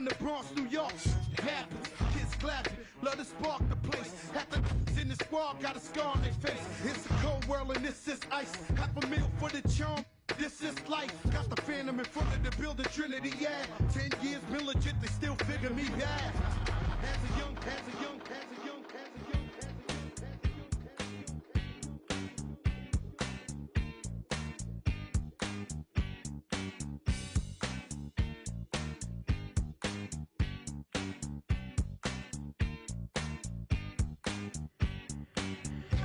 in the Bronx, New York. Happens, kids clapping, love to spark the place. Half the in the squad got a scar on their face. It's a cold world and this is ice. $500,000 for the charm. This is life. Got the Phantom in front of the building, Trinity, yeah. 10 years been legit, they still figure me bad. As a young.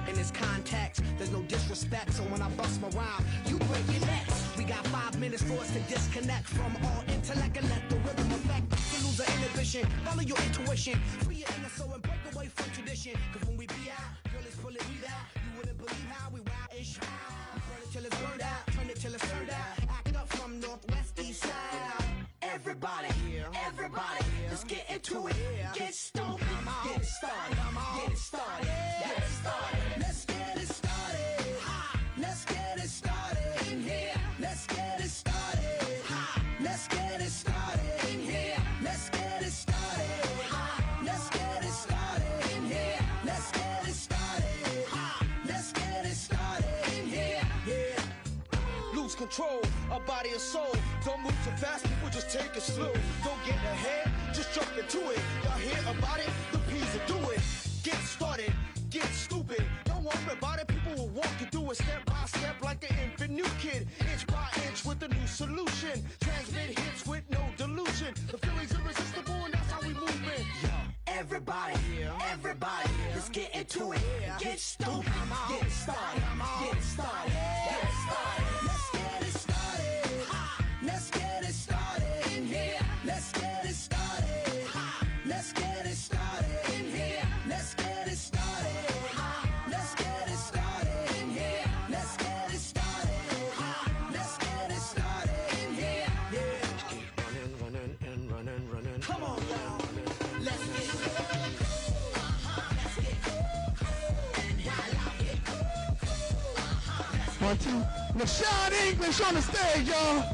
In this context, there's no disrespect, so when I bust my rhyme, you break your necks. We got 5 minutes for us to disconnect from all intellect and let the rhythm affect. To lose our inhibition, follow your intuition, free your inner soul and break away from tradition. Cause when we be out, girl, it's full of weed out. You wouldn't believe how we wild-ish. We burn it till it's burned out, turn it till it's turned out. Act up from northwest, east side. Everybody, let's get into it. Get stoned, get it started, get it started, get it started. Let's get it started. Let's get it started in here. Let's get it started. Let's get it started in here. Let's get it started. Let's get it started in here. Let's get it started. Let's get it started in here. Yeah. Lose control of body and soul. Don't move too fast, people just take it slow. Don't get ahead, just jump into it. Y'all hear about it? The P's will do it. Get started, get stupid. Don't worry about it, people will walk you through it step by step like an infant new kid. Inch by inch with a new solution. Transmit hits with no delusion. The feeling's irresistible and that's how we move it. Everybody, let's get into it. Get stupid, get it started, get it started, get it started. Let's get it started. Let's get it started in here. Let's get it started. Let's get it started in here. Let's get it started. Let's get it started in here. Let's get it started. Let's get it started in here. Yeah. Running. Come on, y'all. Let's get it. One, two. LaShawn English on the stage, y'all.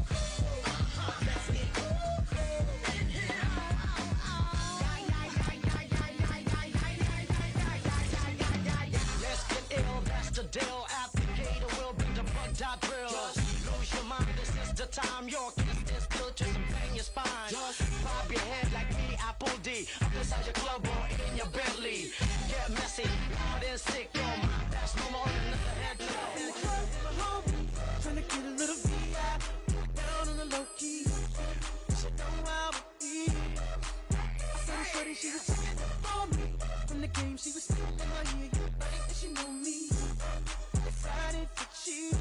Let's get ill, that's the deal. Applicator will bring the bug drill. Just lose your mind, this is the time. Your kiss is good to bang your spine. Just bob your head like me, Apple D. Up inside your club or in your Bentley. Get messy, loud and sick. Your mind, that's no more than another head to the head. Trying to get a little VI down on the low key. She know how it be. I saw the shorty, she was checking for me. From the game, she was sitting in my ear. And she know me. Decided to cheat.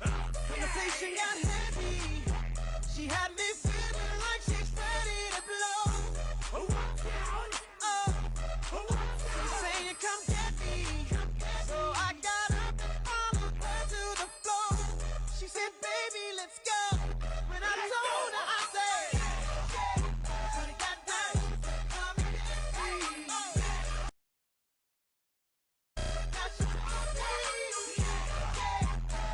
Conversation got heavy. She had me feeling like she's ready to blow. Saying come get me. So I got up and followed her to the floor. She said, baby, let's go. When I told her, I said, shorty got down, come and get me. Now she told me,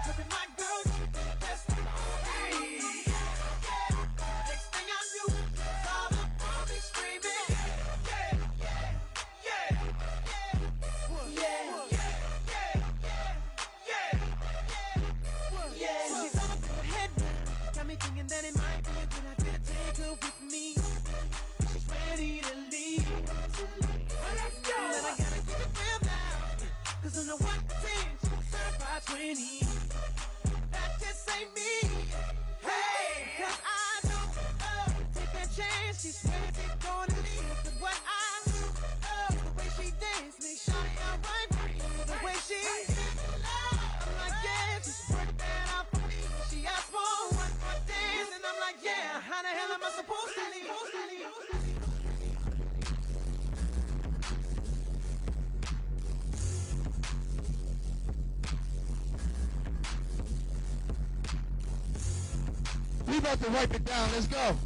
look at my girl, she the best of me. Next thing I knew, all up on me screaming, she's on her head now. Got me thinking that it might be a good idea to take her with me. She's ready to leave. Let's go. Then I gotta keep it real now. Cause on the 1 to 10, she's certified 20. That just ain't me. Hey, cause I know, take that chance. She's ready to go to leave. But what I do, the way she dance makes shawty alright. The way she I'm like, yeah, just work that out for me. She asked for one more dance, and I'm like, yeah, how the hell am I supposed to leave? We about to wipe it down. Let's go.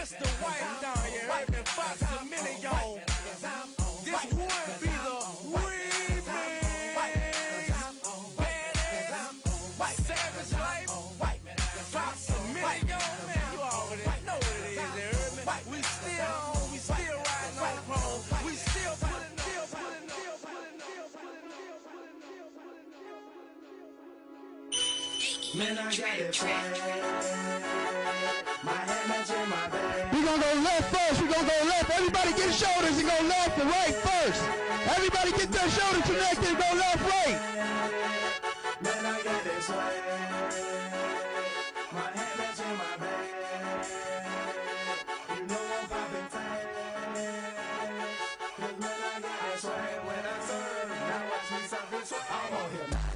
Mr. White down here, every 5 minutes, y'all. This would be the Man, I got it swag. My head matching my bag. We're gonna go left first. We're gonna go left. Everybody get shoulders and go left and right first. Everybody get their shoulders connected and go left, right. Man, I got it swag. My head matching my bag. You know I'm popping tags. Cause man, I got it swag when I serve. Now watch me something swag. I'm on here.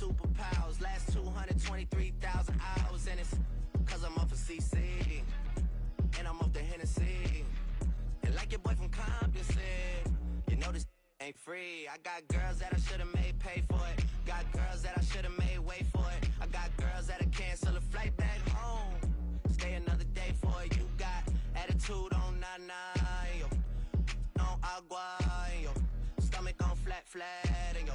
superpowers. Last 223,000 hours, and it's cause I'm up for CC. ain't free. I got girls that I should've made pay for it. Got girls that I should've made wait for it. I got girls that'll cancel a flight back home, stay another day for it. You got attitude on nana, yo, on agua, yo, stomach on flat, and yo,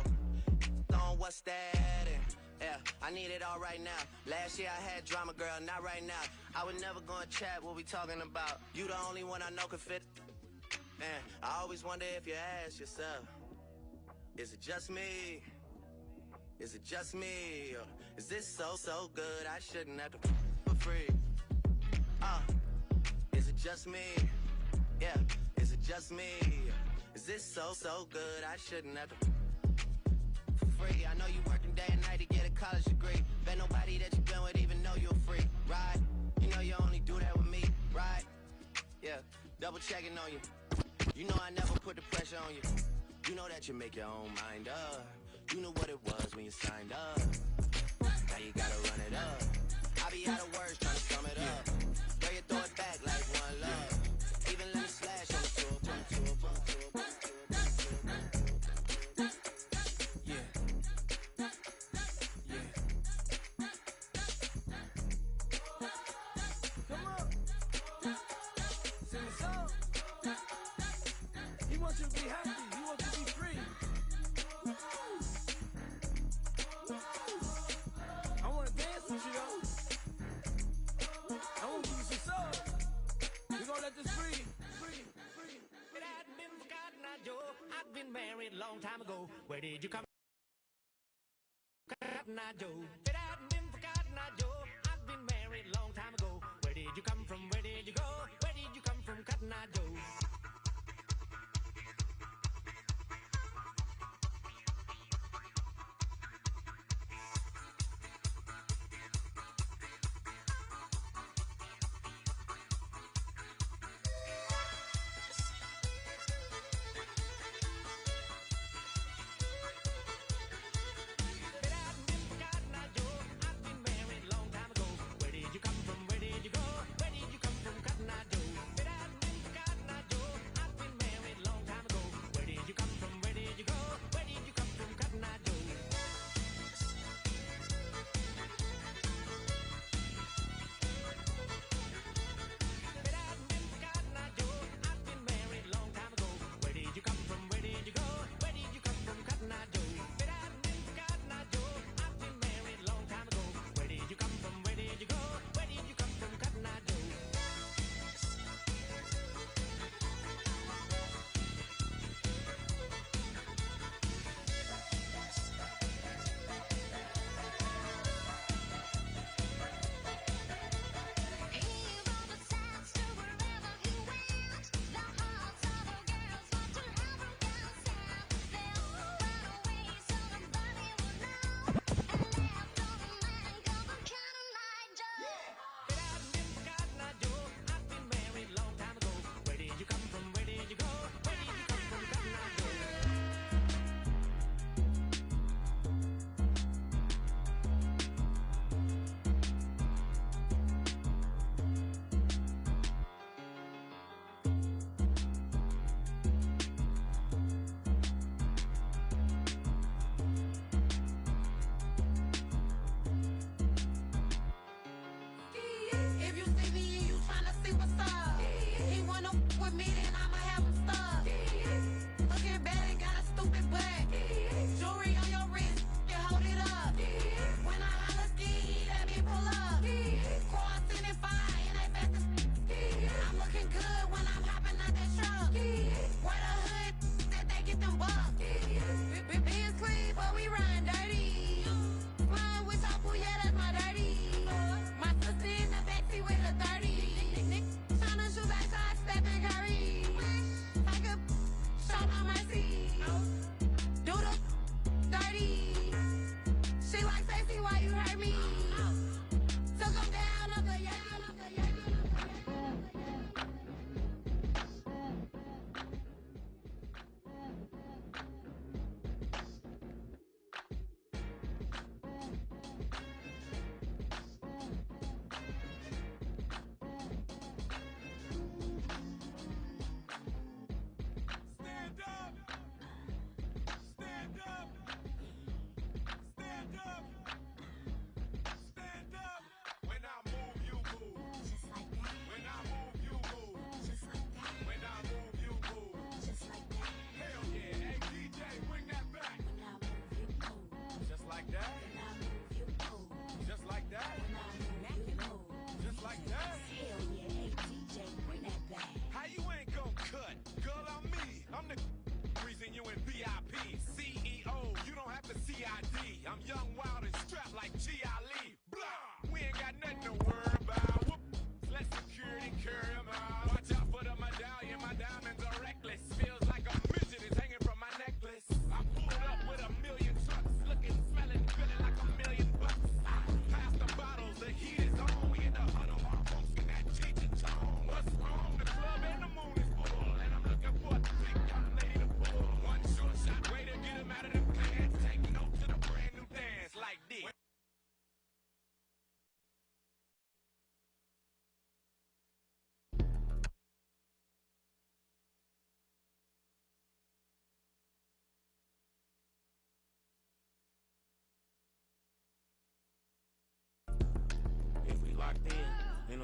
on what's that? And yeah, I need it all right now. Last year I had drama, girl, not right now. I would never go and chat what we talking about. You the only one I know can fit. Man, I always wonder if you ask yourself, is it just me? Is it just me? Or is this so good I shouldn't have to for free? Is it just me? Yeah, is it just me? Is this so good I shouldn't have to for free? I know you working day and night to get a college degree. Bet nobody that you been with even know you're free, right? You know you only do that with me, right? Yeah, double checking on you. You know I never put the pressure on you. You know that you make your own mind up. You knew what it was when you signed up. Now you gotta run it up. I be out of words trying to sum it up. Girl, you throw it back like one love. Even let me slash on the tour. Yeah. Yeah. Come on. Sing a song. He wants you to be happy. He wants you to be free. I want to dance with you, though. I want to give you some soul. We're going to let this free. It hadn't been for Cotton Eye Joe. I'd been married a long time ago. Where did you come from? Cotton Eye Joe. It hadn't been for Cotton Eye Joe. I'd been married a long time ago. Where did you come from? Where did you go? Where did you come from, Cotton Eye Joe? It hadn't been for Cotton Eye Joe. I'd been married a long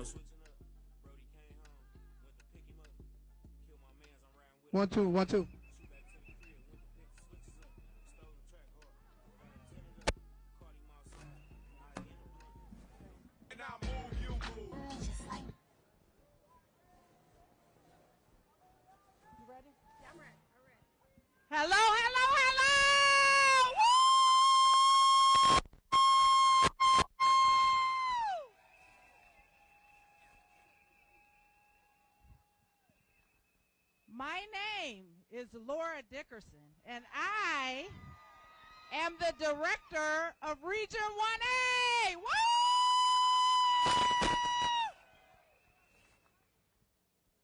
no switching up. Brody came home, went to pick him up, killed my mans, I'm riding with 1 2 1 2. shoot back to the crib, went to pick the switches up, stole the track hard, got it tinted up, caught him outside, now he in the blunt. And I move, you move. You ready? Yeah, I'm ready. Hello, hello, hello! Woo! My name is Laura Dickerson, and I am the director of Region 1A. Woo!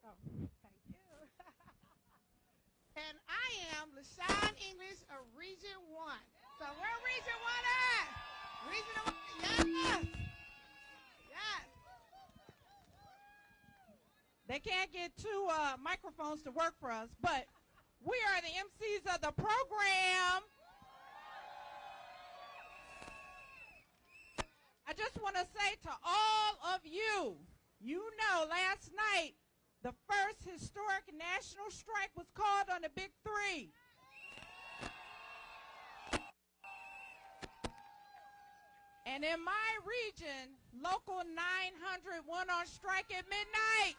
Oh, thank you. And I am LaShawn English of Region 1. So where Region 1 at? Region 1, yes! Yes! They can't get two microphones to work for us, but we are the MCs of the program. I just want to say to all of you, you know last night the first historic national strike was called on the Big Three. And in my region, Local 900 went on strike at midnight.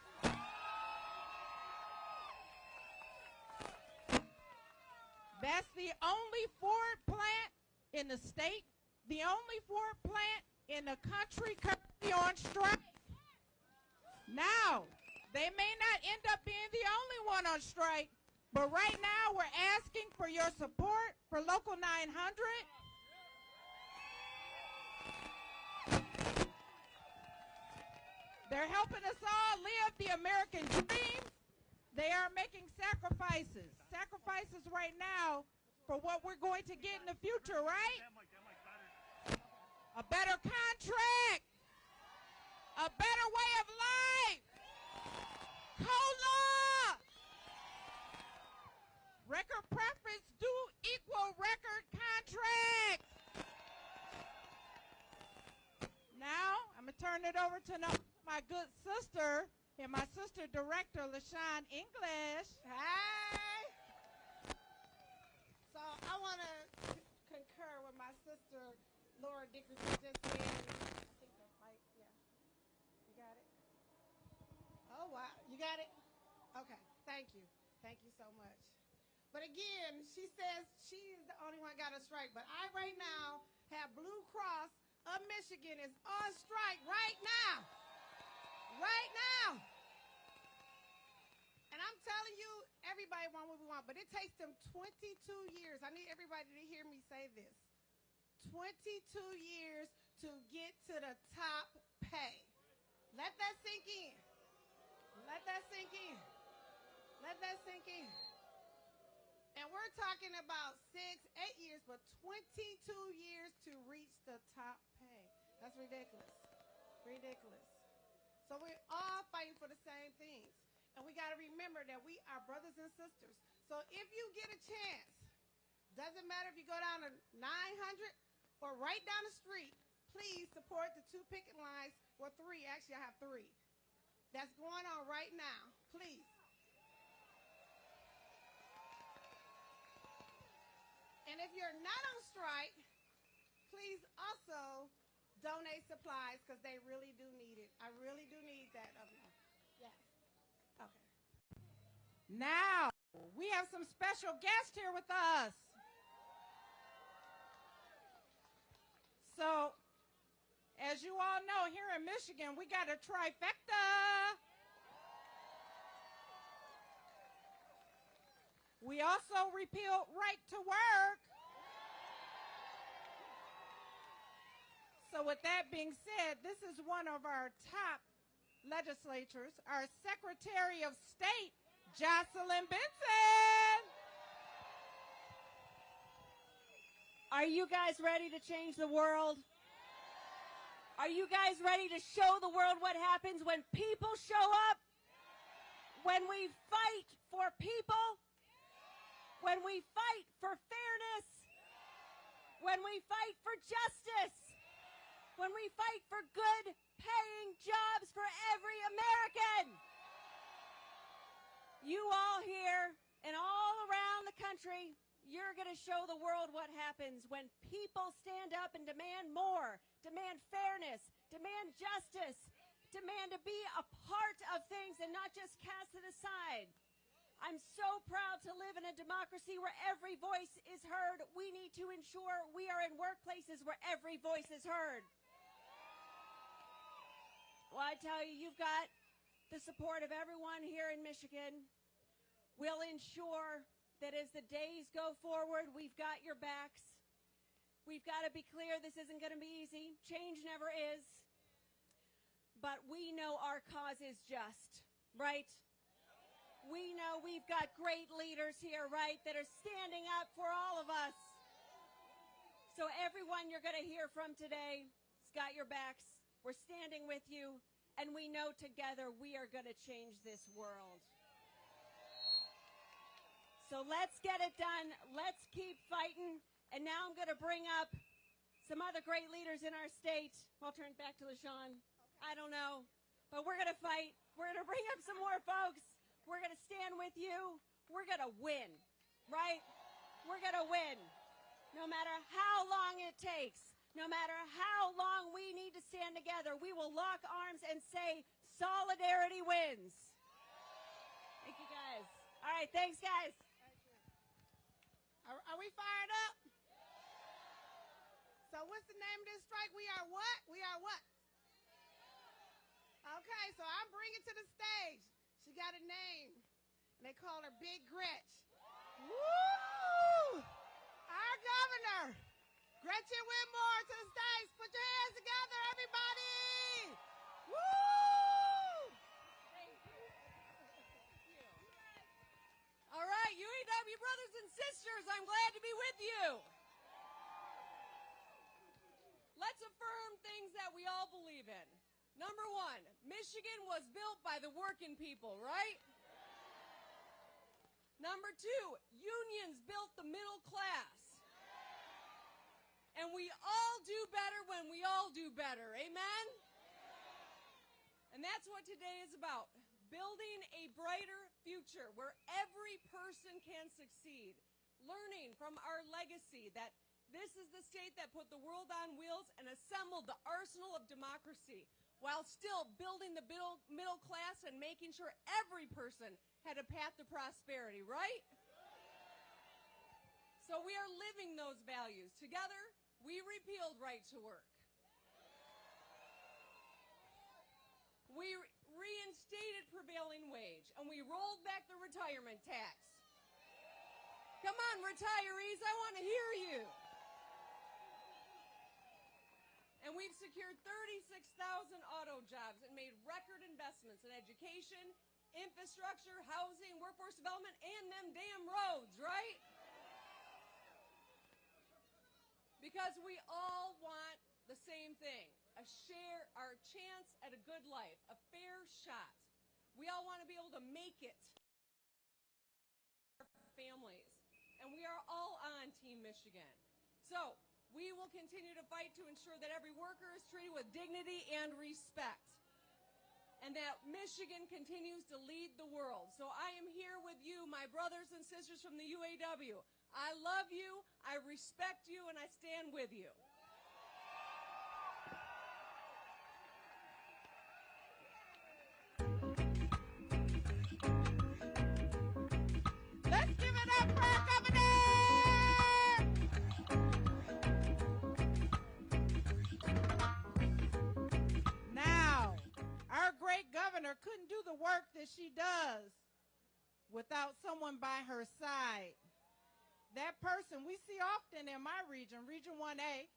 That's the only Ford plant in the state, the only Ford plant in the country currently on strike. Now, they may not end up being the only one on strike, but right now we're asking for your support for Local 900. They're helping us all live the American dream. They are making sacrifices right now for what we're going to get in the future, right? A better contract, a better way of life, COLA, record preference do equal record contract. Now, I'm going to turn it over to my good sister and my sister director, LaShawn English. Hey! So I want to concur with my sister, Laura Dickerson, just said. I think that might, yeah. You got it? Oh, wow. You got it? Okay. Thank you. Thank you so much. But again, she says she's the only one got a strike. But I right now have Blue Cross of Michigan is on strike right now. Right now. And I'm telling you, everybody want what we want, but it takes them 22 years. I need everybody to hear me say this. 22 years to get to the top pay. Let that sink in. Let that sink in. Let that sink in. And we're talking about 6, 8 years, but 22 years to reach the top pay. That's ridiculous. Ridiculous. So we're all fighting for the same things. And we got to remember that we are brothers and sisters. So if you get a chance, doesn't matter if you go down to 900 or right down the street, please support the 2 picket lines, or 3, actually I have 3, that's going on right now, please. And if you're not on strike, please also donate supplies because they really do need it. I really do need that of you. Yes. Okay. Now, we have some special guests here with us. So, as you all know, here in Michigan, we got a trifecta. We also repealed right to work. So with that being said, this is one of our top legislators, our Secretary of State, Jocelyn Benson. Are you guys ready to change the world? Are you guys ready to show the world what happens when people show up? When we fight for people? When we fight for fairness? When we fight for justice? When when we fight for good paying jobs for every American. You all here and all around the country, you're going to show the world what happens when people stand up and demand more, demand fairness, demand justice, demand to be a part of things and not just cast it aside. I'm so proud to live in a democracy where every voice is heard. We need to ensure we are in workplaces where every voice is heard. Well, I tell you, you've got the support of everyone here in Michigan. We'll ensure that as the days go forward, we've got your backs. We've got to be clear this isn't going to be easy. Change never is. But we know our cause is just, right? We know we've got great leaders here, right, that are standing up for all of us. So everyone you're going to hear from today has got your backs. We're standing with you, and we know together we are going to change this world. So let's get it done. Let's keep fighting. And now I'm going to bring up some other great leaders in our state. I'll turn it back to LaShawn. I don't know. But we're going to fight. We're going to bring up some more folks. We're going to stand with you. We're going to win, right? We're going to win. No matter how long it takes, no matter how long we need to stand together, we will lock arms and say, solidarity wins. Thank you, guys. All right, thanks, guys. Are we fired up? So what's the name of this strike? We are what? We are what? Okay, so I'm bringing to the stage. She got a name, and they call her Big Gretch. Woo! Our governor, Gretchen Whitmer, to the stage. Put your hands together, everybody. Woo! All right, UAW brothers and sisters, I'm glad to be with you. Let's affirm things that we all believe in. Number one, Michigan was built by the working people, right? Number two, unions built the middle class. And we all do better when we all do better, amen? And that's what today is about, building a brighter future where every person can succeed, learning from our legacy that this is the state that put the world on wheels and assembled the arsenal of democracy, while still building the middle class and making sure every person had a path to prosperity, right? So we are living those values. Together, we repealed right to work. We reinstated prevailing wage, and we rolled back the retirement tax. Come on, retirees, I want to hear you. And we've secured 36,000 auto jobs and made record investments in education, infrastructure, housing, workforce development, and them damn roads, right? Because we all want the same thing, our chance at a good life, a fair shot. We all want to be able to make it for our families. And we are all on Team Michigan. So we will continue to fight to ensure that every worker is treated with dignity and respect, and that Michigan continues to lead the world. So I am here with you, my brothers and sisters from the UAW. I love you, I respect you, and I stand with you. Let's give it up for our governor! Now, our great governor couldn't do the work that she does without someone by her side. That person we see often in my region, Region 1A,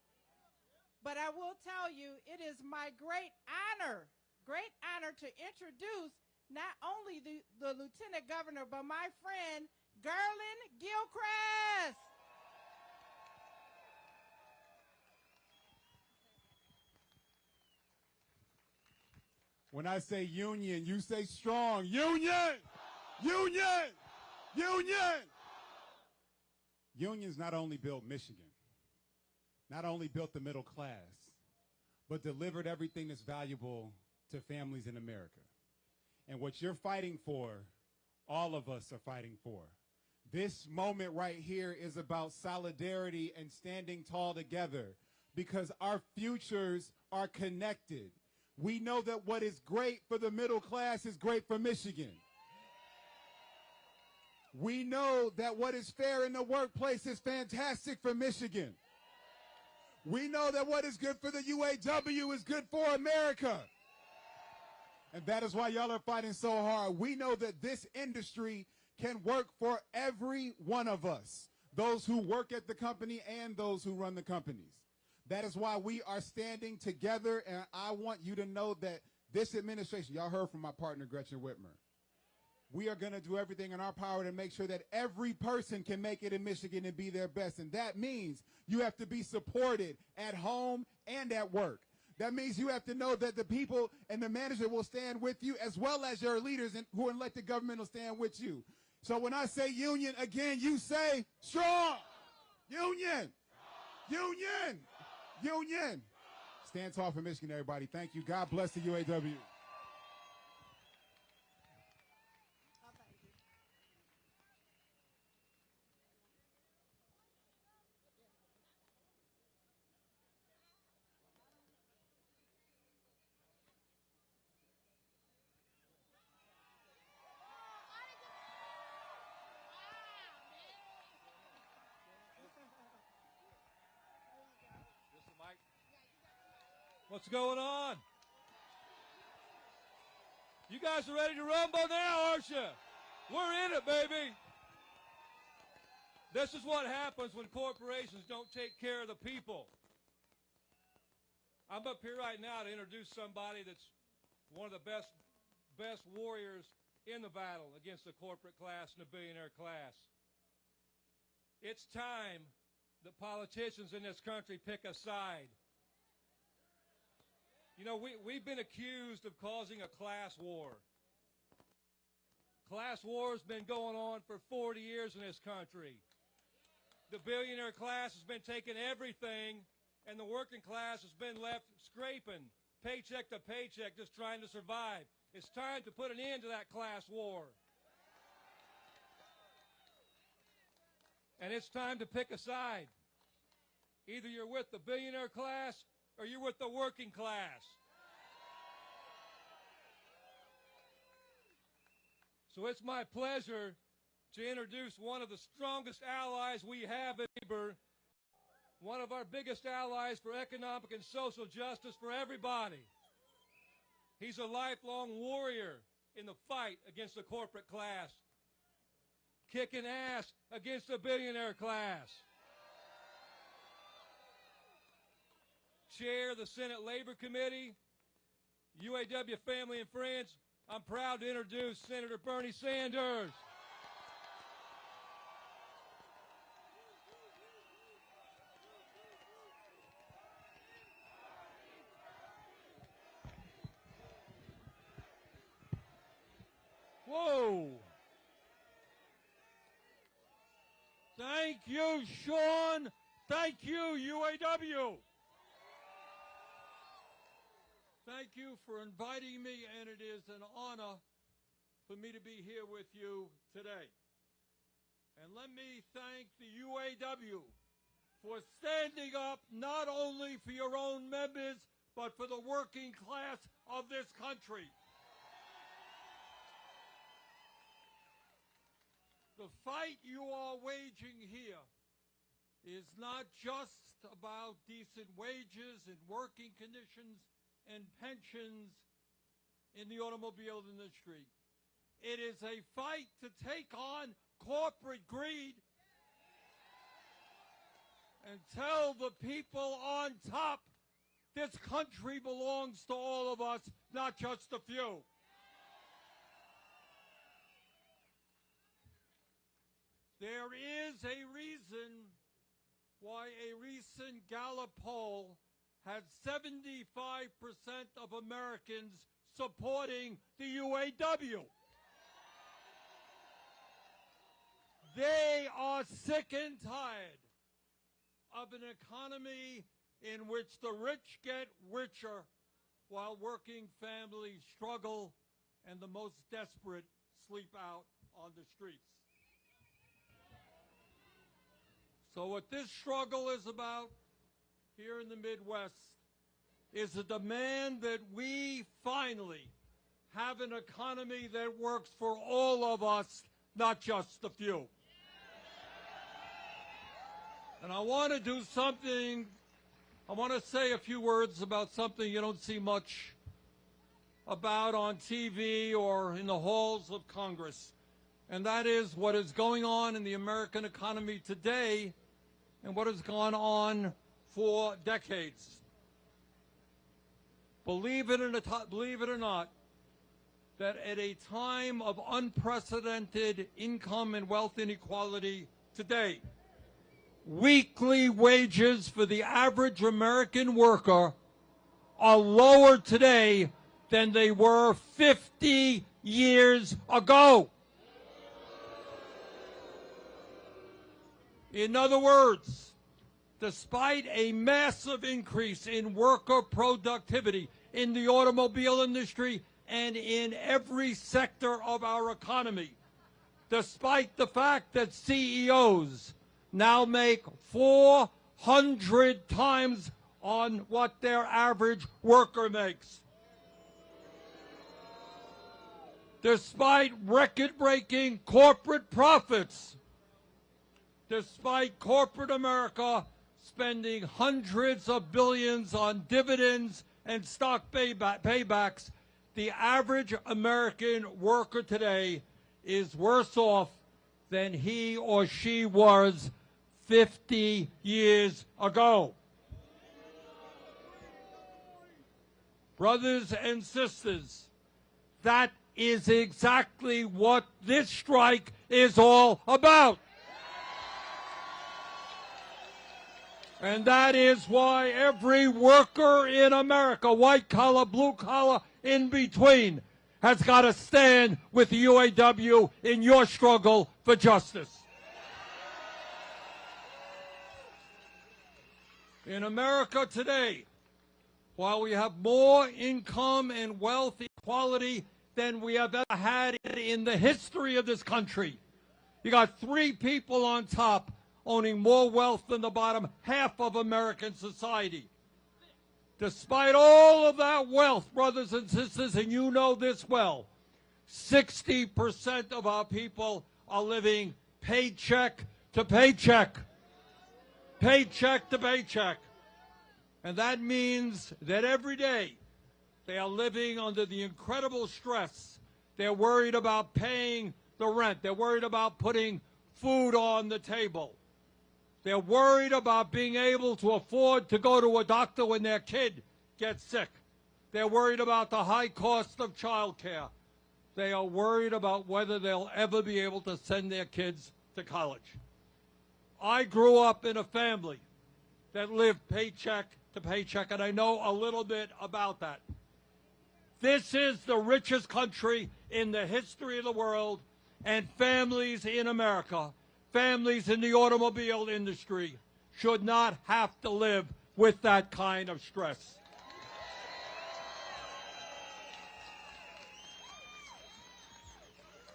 but I will tell you, it is my great honor to introduce not only the Lieutenant Governor, but my friend, Gilchrist. When I say union, you say strong. Union! Union! Union! Unions not only built Michigan, not only built the middle class, but delivered everything that's valuable to families in America. And what you're fighting for, all of us are fighting for. This moment right here is about solidarity and standing tall together because our futures are connected. We know that what is great for the middle class is great for Michigan. We know that what is fair in the workplace is fantastic for Michigan. We know that what is good for the UAW is good for America. And that is why y'all are fighting so hard. We know that this industry can work for every one of us, those who work at the company and those who run the companies. That is why we are standing together, and I want you to know that this administration, y'all heard from my partner, Gretchen Whitmer, we are going to do everything in our power to make sure that every person can make it in Michigan and be their best. And that means you have to be supported at home and at work. That means you have to know that the people and the manager will stand with you as well as your leaders who are elected government will stand with you. So when I say union, again, you say strong. Union. Union. Union. Stand tall for Michigan, everybody. Thank you. God bless the UAW. What's going on? You guys are ready to rumble now, aren't you? We're in it, baby. This is what happens when corporations don't take care of the people. I'm up here right now to introduce somebody that's one of the best warriors in the battle against the corporate class and the billionaire class. It's time that politicians in this country pick a side. You know, we've been accused of causing a class war. Class war has been going on for 40 years in this country. The billionaire class has been taking everything, and the working class has been left scraping paycheck to paycheck, just trying to survive. It's time to put an end to that class war. And it's time to pick a side. Either you're with the billionaire class or you're with the working class. So it's my pleasure to introduce one of the strongest allies we have in labor, one of our biggest allies for economic and social justice for everybody. He's a lifelong warrior in the fight against the corporate class, kicking ass against the billionaire class. Chair of the Senate Labor Committee, UAW family and friends, I'm proud to introduce Senator Bernie Sanders. Whoa. Thank you, Shawn. Thank you, UAW. Thank you for inviting me, and it is an honor for me to be here with you today. And let me thank the UAW for standing up not only for your own members, but for the working class of this country. The fight you are waging here is not just about decent wages and working conditions and pensions in the automobile industry. It is a fight to take on corporate greed and tell the people on top this country belongs to all of us, not just a few. There is a reason why a recent Gallup poll had 75% of Americans supporting the UAW. They are sick and tired of an economy in which the rich get richer while working families struggle and the most desperate sleep out on the streets. So what this struggle is about here in the Midwest is a demand that we finally have an economy that works for all of us, not just the few. And I want to do something, I want to say a few words about something you don't see much about on TV or in the halls of Congress. And that is what is going on in the American economy today and what has gone on for decades. Believe it or not, that at a time of unprecedented income and wealth inequality today, weekly wages for the average American worker are lower today than they were 50 years ago. In other words, despite a massive increase in worker productivity in the automobile industry and in every sector of our economy, despite the fact that CEOs now make 400 times on what their average worker makes, despite record-breaking corporate profits, despite corporate America spending hundreds of billions on dividends and stock paybacks, the average American worker today is worse off than he or she was 50 years ago. Brothers and sisters, that is exactly what this strike is all about. And that is why every worker in America, white collar, blue collar, in between, has got to stand with the UAW in your struggle for justice. In America today, while we have more income and wealth equality than we have ever had in the history of this country, you got 3 people on top owning more wealth than the bottom half of American society. Despite all of that wealth, brothers and sisters, and you know this well, 60% of our people are living paycheck to paycheck. Paycheck to paycheck. And that means that every day they are living under the incredible stress. They're worried about paying the rent. They're worried about putting food on the table. They're worried about being able to afford to go to a doctor when their kid gets sick. They're worried about the high cost of child care. They are worried about whether they'll ever be able to send their kids to college. I grew up in a family that lived paycheck to paycheck, and I know a little bit about that. This is the richest country in the history of the world, and families in America, families in the automobile industry, should not have to live with that kind of stress.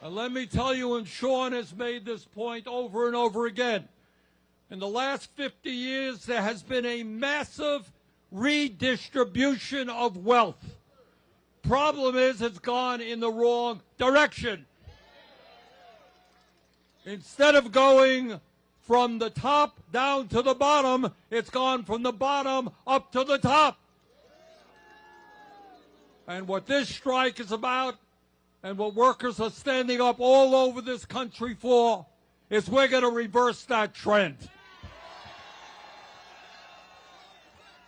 And let me tell you, and Shawn has made this point over and over again, in the last 50 years there has been a massive redistribution of wealth. Problem is, it's gone in the wrong direction. Instead of going from the top down to the bottom, it's gone from the bottom up to the top. And what this strike is about, and what workers are standing up all over this country for, is we're going to reverse that trend.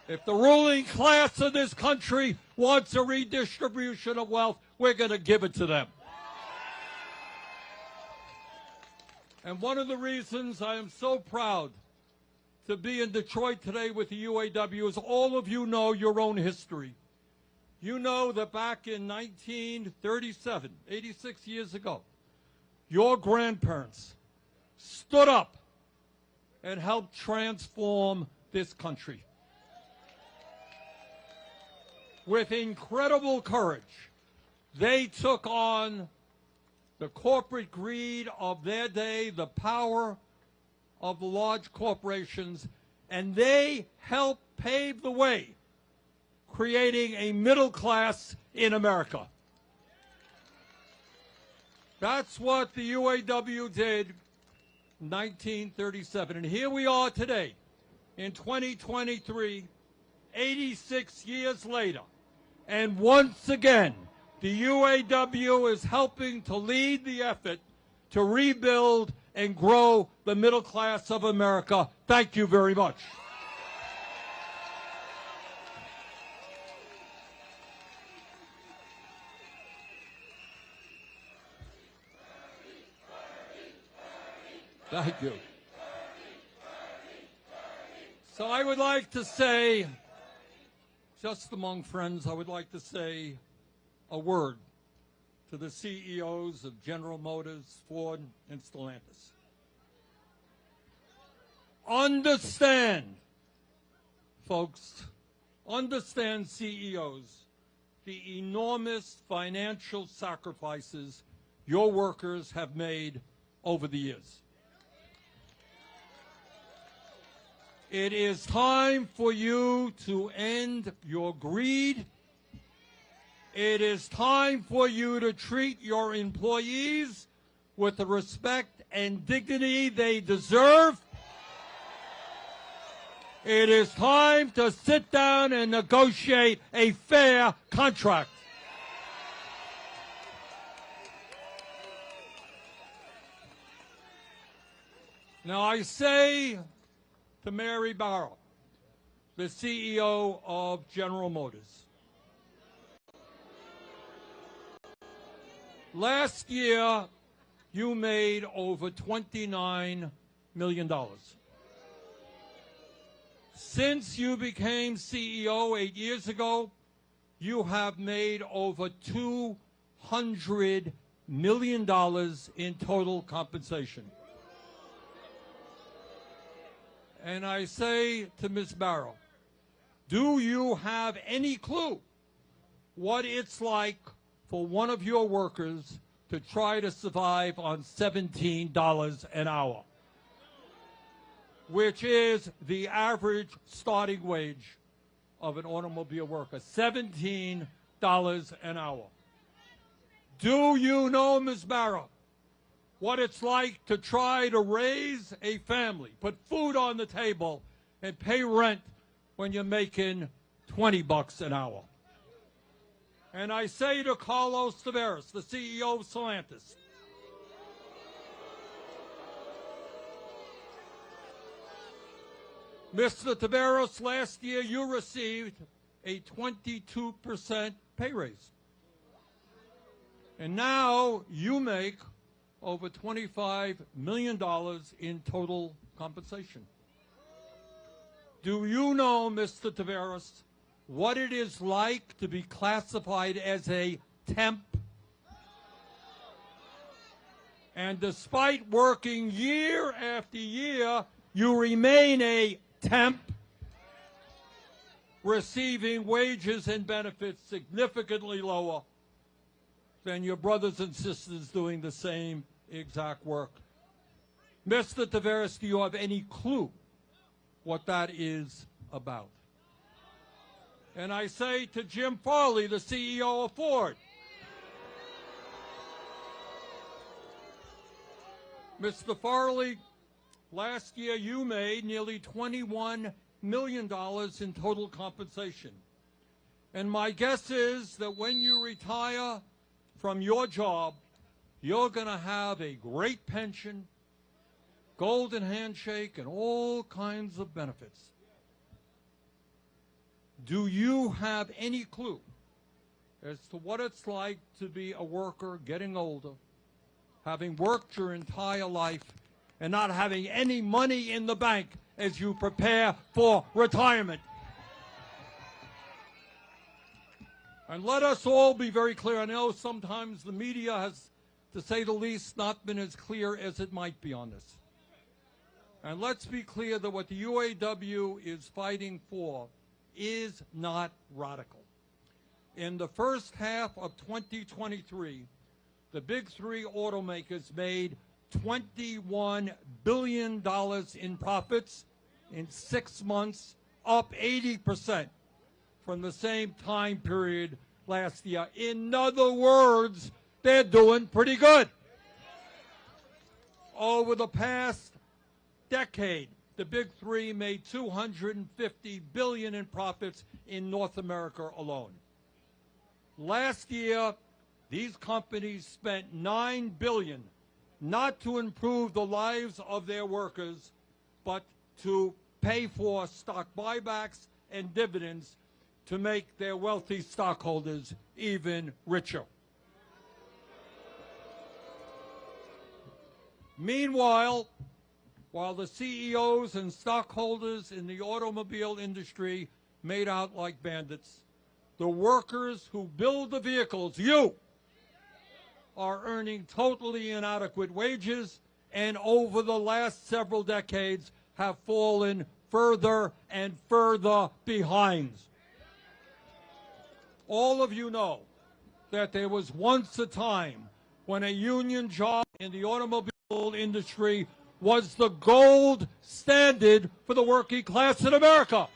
If the ruling class of this country wants a redistribution of wealth, we're going to give it to them. And one of the reasons I am so proud to be in Detroit today with the UAW is all of you know your own history. You know that back in 1937, 86 years ago, your grandparents stood up and helped transform this country. with incredible courage, they took on the corporate greed of their day, the power of the large corporations, and they helped pave the way, creating a middle class in America. That's what the UAW did in 1937. And here we are today in 2023, 86 years later. And once again, the UAW is helping to lead the effort to rebuild and grow the middle class of America. Thank you very much. Thank you. So I would like to say, just among friends, I would like to say a word to the CEOs of General Motors, Ford, and Stellantis. Understand, folks, understand, CEOs, the enormous financial sacrifices your workers have made over the years. It is time for you to end your greed. It is time for you to treat your employees with the respect and dignity they deserve. It is time to sit down and negotiate a fair contract. Now I say to Mary Barra, the CEO of General Motors, last year you made over $29 million. Since you became CEO 8 years ago, you have made over $200 million in total compensation. And I say to Ms. Barrow, do you have any clue what it's like for one of your workers to try to survive on $17 an hour, which is the average starting wage of an automobile worker, $17 an hour? Do you know, Ms. Barrow, what it's like to try to raise a family, put food on the table, and pay rent when you're making $20 an hour? And I say to Carlos Tavares, the CEO of Stellantis, Mr. Tavares, last year you received a 22% pay raise. And now you make over $25 million in total compensation. Do you know, Mr. Tavares, what it is like to be classified as a temp? And despite working year after year, you remain a temp, receiving wages and benefits significantly lower than your brothers and sisters doing the same exact work. Mr. Tavares, do you have any clue what that is about? And I say to Jim Farley, the CEO of Ford, Mr. Farley, last year you made nearly $21 million in total compensation. And my guess is that when you retire from your job, you're going to have a great pension, golden handshake, and all kinds of benefits. Do you have any clue as to what it's like to be a worker getting older, having worked your entire life, and not having any money in the bank as you prepare for retirement? And let us all be very clear. I know sometimes the media has, to say the least, not been as clear as it might be on this. And let's be clear that what the UAW is fighting for is not radical. In the first half of 2023, the big three automakers made $21 billion in profits in 6 months, up 80% from the same time period last year. In other words, they're doing pretty good. Over the past decade, the big three made $250 billion in profits in North America alone. Last year, these companies spent $9 billion not to improve the lives of their workers, but to pay for stock buybacks and dividends to make their wealthy stockholders even richer. Meanwhile, while the CEOs and stockholders in the automobile industry made out like bandits, the workers who build the vehicles, you, are earning totally inadequate wages, and over the last several decades have fallen further and further behind. All of you know that there was once a time when a union job in the automobile industry was the gold standard for the working class in America.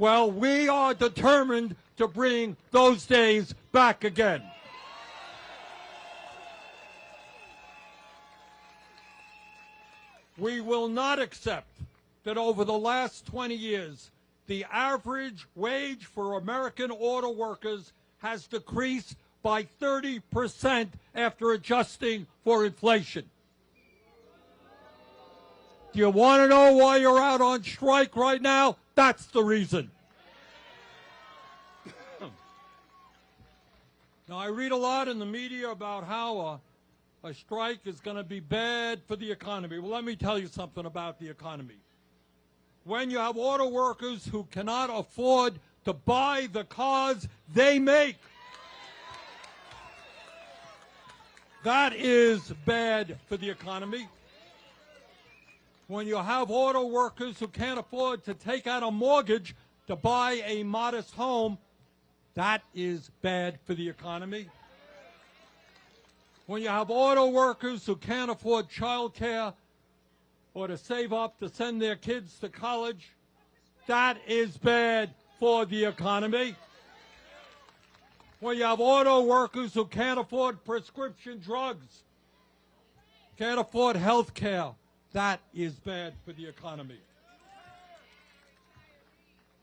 Well, we are determined to bring those days back again. We will not accept that over the last 20 years, the average wage for American auto workers has decreased by 30% after adjusting for inflation. Do you want to know why you're out on strike right now? That's the reason. Now, I read a lot in the media about how a strike is going to be bad for the economy. Well, let me tell you something about the economy. When you have auto workers who cannot afford to buy the cars they make, that is bad for the economy. When you have auto workers who can't afford to take out a mortgage to buy a modest home, that is bad for the economy. When you have auto workers who can't afford child care or to save up to send their kids to college, that is bad for the economy. When you have auto workers who can't afford prescription drugs, can't afford health care, that is bad for the economy.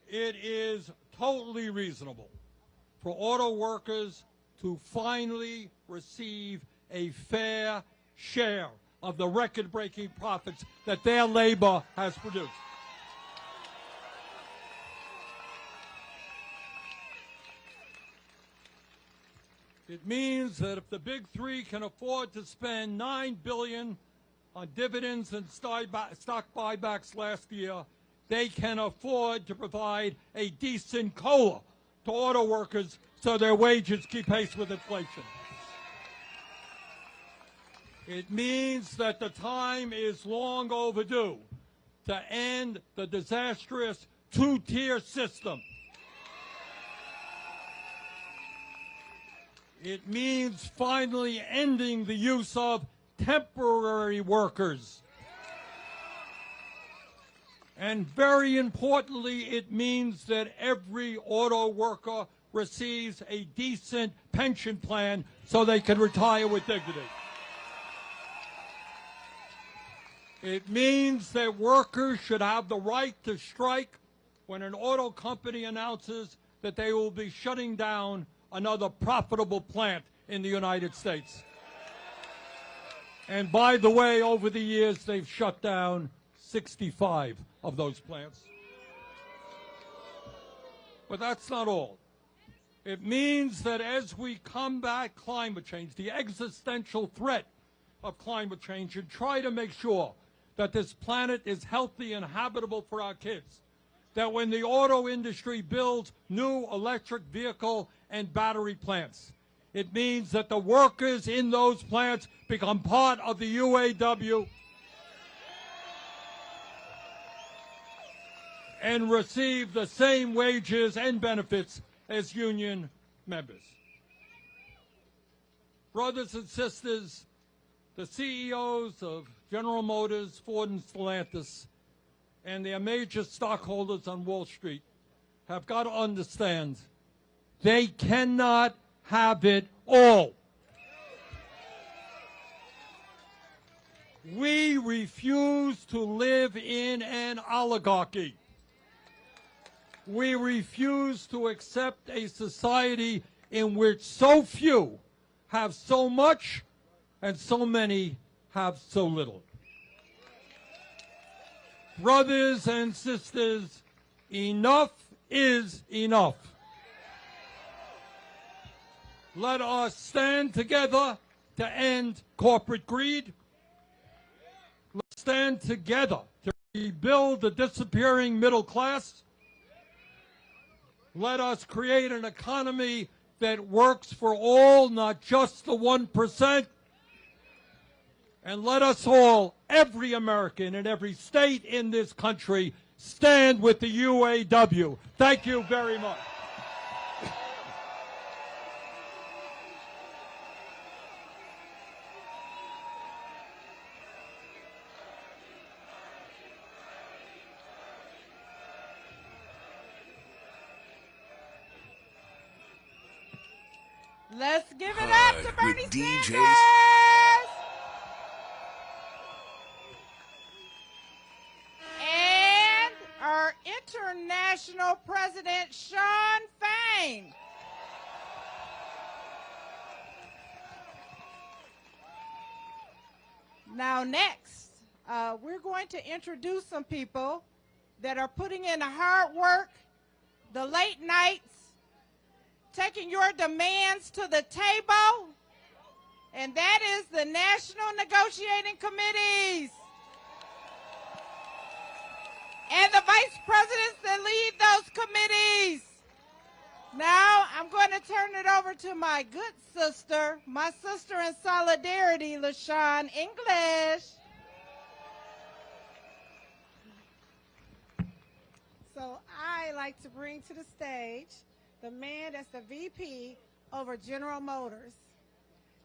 It is totally reasonable for auto workers to finally receive a fair share of the record-breaking profits that their labor has produced. It means that if the big three can afford to spend $9 billion on dividends and stock buybacks last year, they can afford to provide a decent COLA to auto workers so their wages keep pace with inflation. It means that the time is long overdue to end the disastrous two-tier system. It means finally ending the use of temporary workers. And very importantly, it means that every auto worker receives a decent pension plan so they can retire with dignity. It means that workers should have the right to strike when an auto company announces that they will be shutting down another profitable plant in the United States. And by the way, over the years, they've shut down 65 of those plants. But that's not all. It means that as we combat climate change, the existential threat of climate change, and try to make sure that this planet is healthy and habitable for our kids, that when the auto industry builds new electric vehicle and battery plants, it means that the workers in those plants become part of the UAW. and receive the same wages and benefits as union members. Brothers and sisters, the CEOs of General Motors, Ford, and Stellantis, and their major stockholders on Wall Street have got to understand they cannot have it all. We refuse to live in an oligarchy. We refuse to accept a society in which so few have so much and so many have so little. Brothers and sisters, enough is enough. Let us stand together to end corporate greed. Let's stand together to rebuild the disappearing middle class. Let us create an economy that works for all, not just the 1%. And let us all, every American in every state in this country, stand with the UAW. Thank you very much. Let's give it up to Bernie DJs. Sanders. And our international president, Shawn Fain. Now next, we're going to introduce some people that are putting in the hard work, the late nights, taking your demands to the table, and that is the National Negotiating Committees and the vice presidents that lead those committees. Now I'm going to turn it over to my good sister, my sister in solidarity, LaShawn English. So I like to bring to the stage the man that's the VP over General Motors.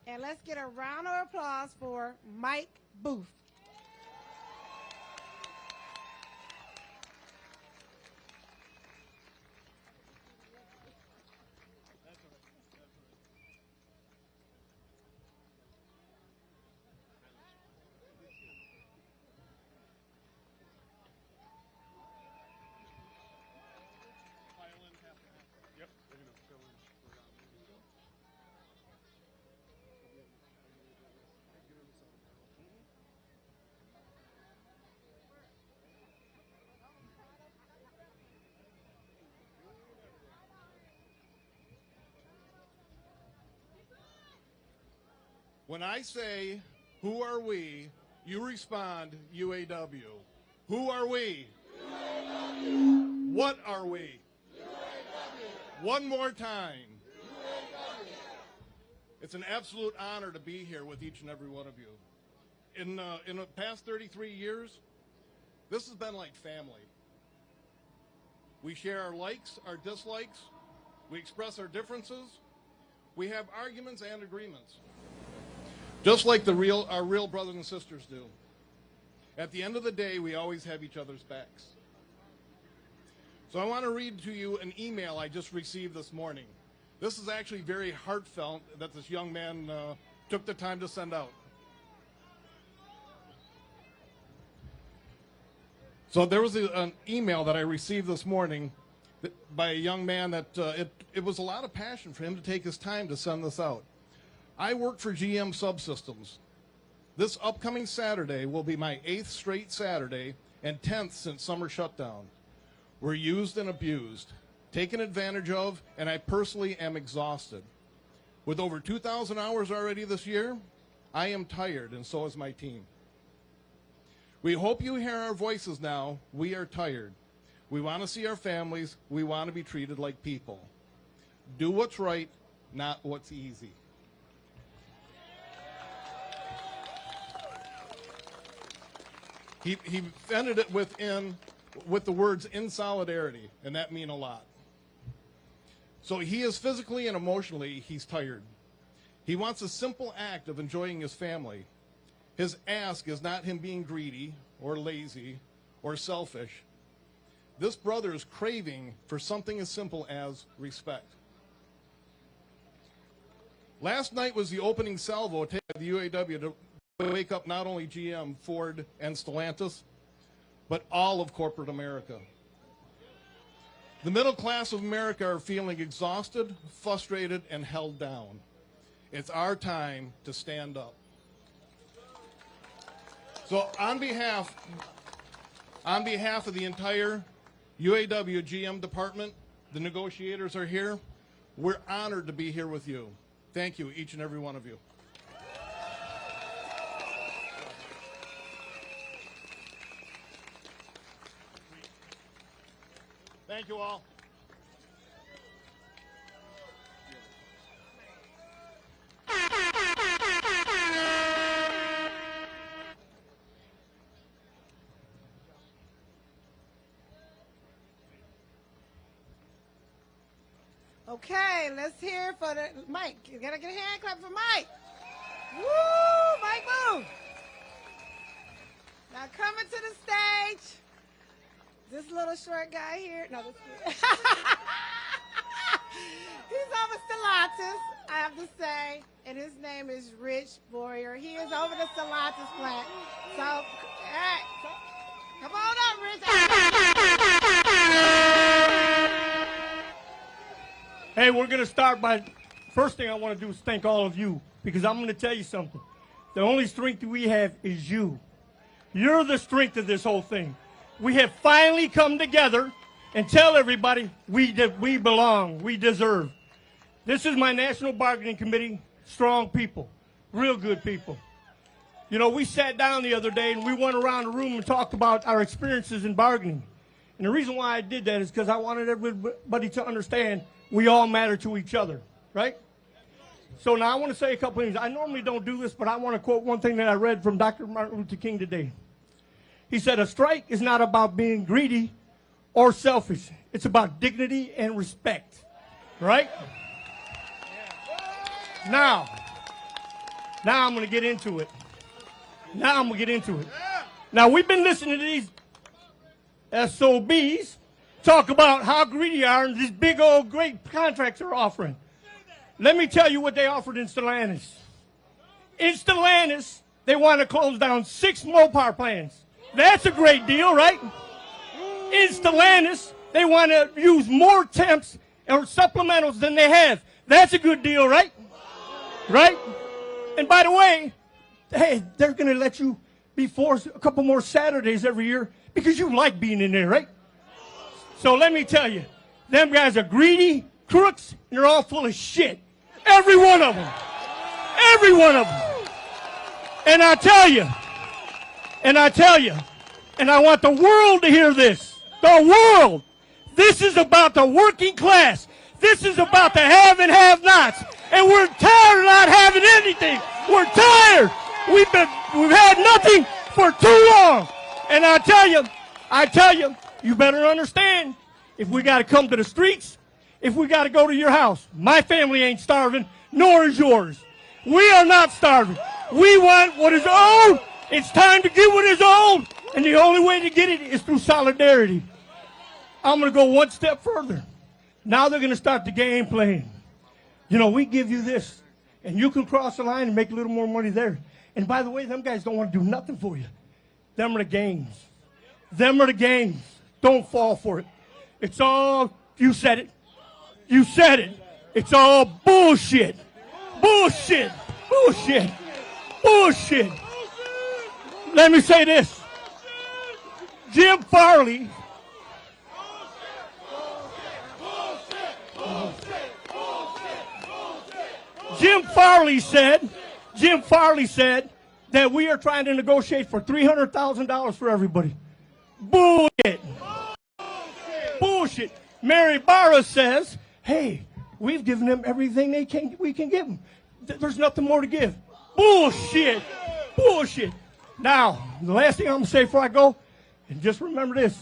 And let's get a round of applause for Mike Booth. When I say, who are we, you respond, UAW. Who are we? UAW. What are we? UAW. One more time. UAW. It's an absolute honor to be here with each and every one of you. In the past 33 years, this has been like family. We share our likes, our dislikes. We express our differences. We have arguments and agreements. Just like our real brothers and sisters do. At the end of the day, we always have each other's backs. So I want to read to you an email I just received this morning. This is actually very heartfelt that this young man took the time to send out. So there was an email that I received this morning by a young man that it was a lot of passion for him to take his time to send this out. I work for GM Subsystems. This upcoming Saturday will be my 8th straight Saturday and 10th since summer shutdown. We're used and abused, taken advantage of, and I personally am exhausted. With over 2,000 hours already this year, I am tired, and so is my team. We hope you hear our voices now. We are tired. We want to see our families. We want to be treated like people. Do what's right, not what's easy. He ended it within with the words "in solidarity," and that mean a lot. So he is physically and emotionally, he's tired. He wants a simple act of enjoying his family. His ask is not him being greedy or lazy or selfish. This brother is craving for something as simple as respect. Last night was the opening salvo taken by the UAW to wake up not only GM, Ford, and Stellantis, but all of corporate America. The middle class of America are feeling exhausted, frustrated, and held down. It's our time to stand up. So on behalf of the entire UAW GM department, the negotiators are here. We're honored to be here with you. Thank you, each and every one of you. Thank you all. Okay, let's hear for the Mike. You gotta get a hand clap for Mike. Woo, Mike, move. Now coming to the stage, this little short guy here. No, this he's over Stellantis, I have to say, and his name is Rich Boyer. He is over the Stellantis plant. So, hey, come on up, Rich. Hey, we're going to start by, first thing I want to do is thank all of you, because I'm going to tell you something. The only strength we have is you. You're the strength of this whole thing. We have finally come together and tell everybody we belong, we deserve. This is my National Bargaining Committee, strong people, real good people. You know, we sat down the other day and we went around the room and talked about our experiences in bargaining. And the reason why I did that is because I wanted everybody to understand we all matter to each other, right? So now I want to say a couple things. I normally don't do this, but I want to quote one thing that I read from Dr. Martin Luther King today. He said, a strike is not about being greedy or selfish. It's about dignity and respect, right? Now I'm going to get into it. Now, we've been listening to these SOBs talk about how greedy they are and these big old great contracts they're offering. Let me tell you what they offered in Stellantis. In Stellantis, they want to close down 6 Mopar plants. That's a great deal, right? In Stellantis, they want to use more temps or supplementals than they have. That's a good deal, right? Right? And by the way, hey, they're going to let you be forced a couple more Saturdays every year because you like being in there, right? So let me tell you, them guys are greedy, crooks, and they're all full of shit. Every one of them. Every one of them. And I tell you, and I want the world to hear this. The world. This is about the working class. This is about the have and have-nots. And we're tired of not having anything. We're tired. We've had nothing for too long. And I tell you, you better understand, if we got to come to the streets, if we got to go to your house, my family ain't starving, nor is yours. We are not starving. We want what is owed. It's time to get what is owed. And the only way to get it is through solidarity. I'm going to go one step further. Now they're going to start the game playing. You know, we give you this, and you can cross the line and make a little more money there. And by the way, them guys don't want to do nothing for you. Them are the games. Them are the games. Don't fall for it. It's all, you said it. You said it. It's all bullshit. Bullshit. Bullshit. Bullshit. Let me say this. Jim Farley. Jim Farley said that we are trying to negotiate for $300,000 for everybody. Bullshit. Bullshit. Mary Barra says, hey, we've given them everything we can give them. There's nothing more to give. Bullshit. Bullshit. Now, the last thing I'm going to say before I go, and just remember this,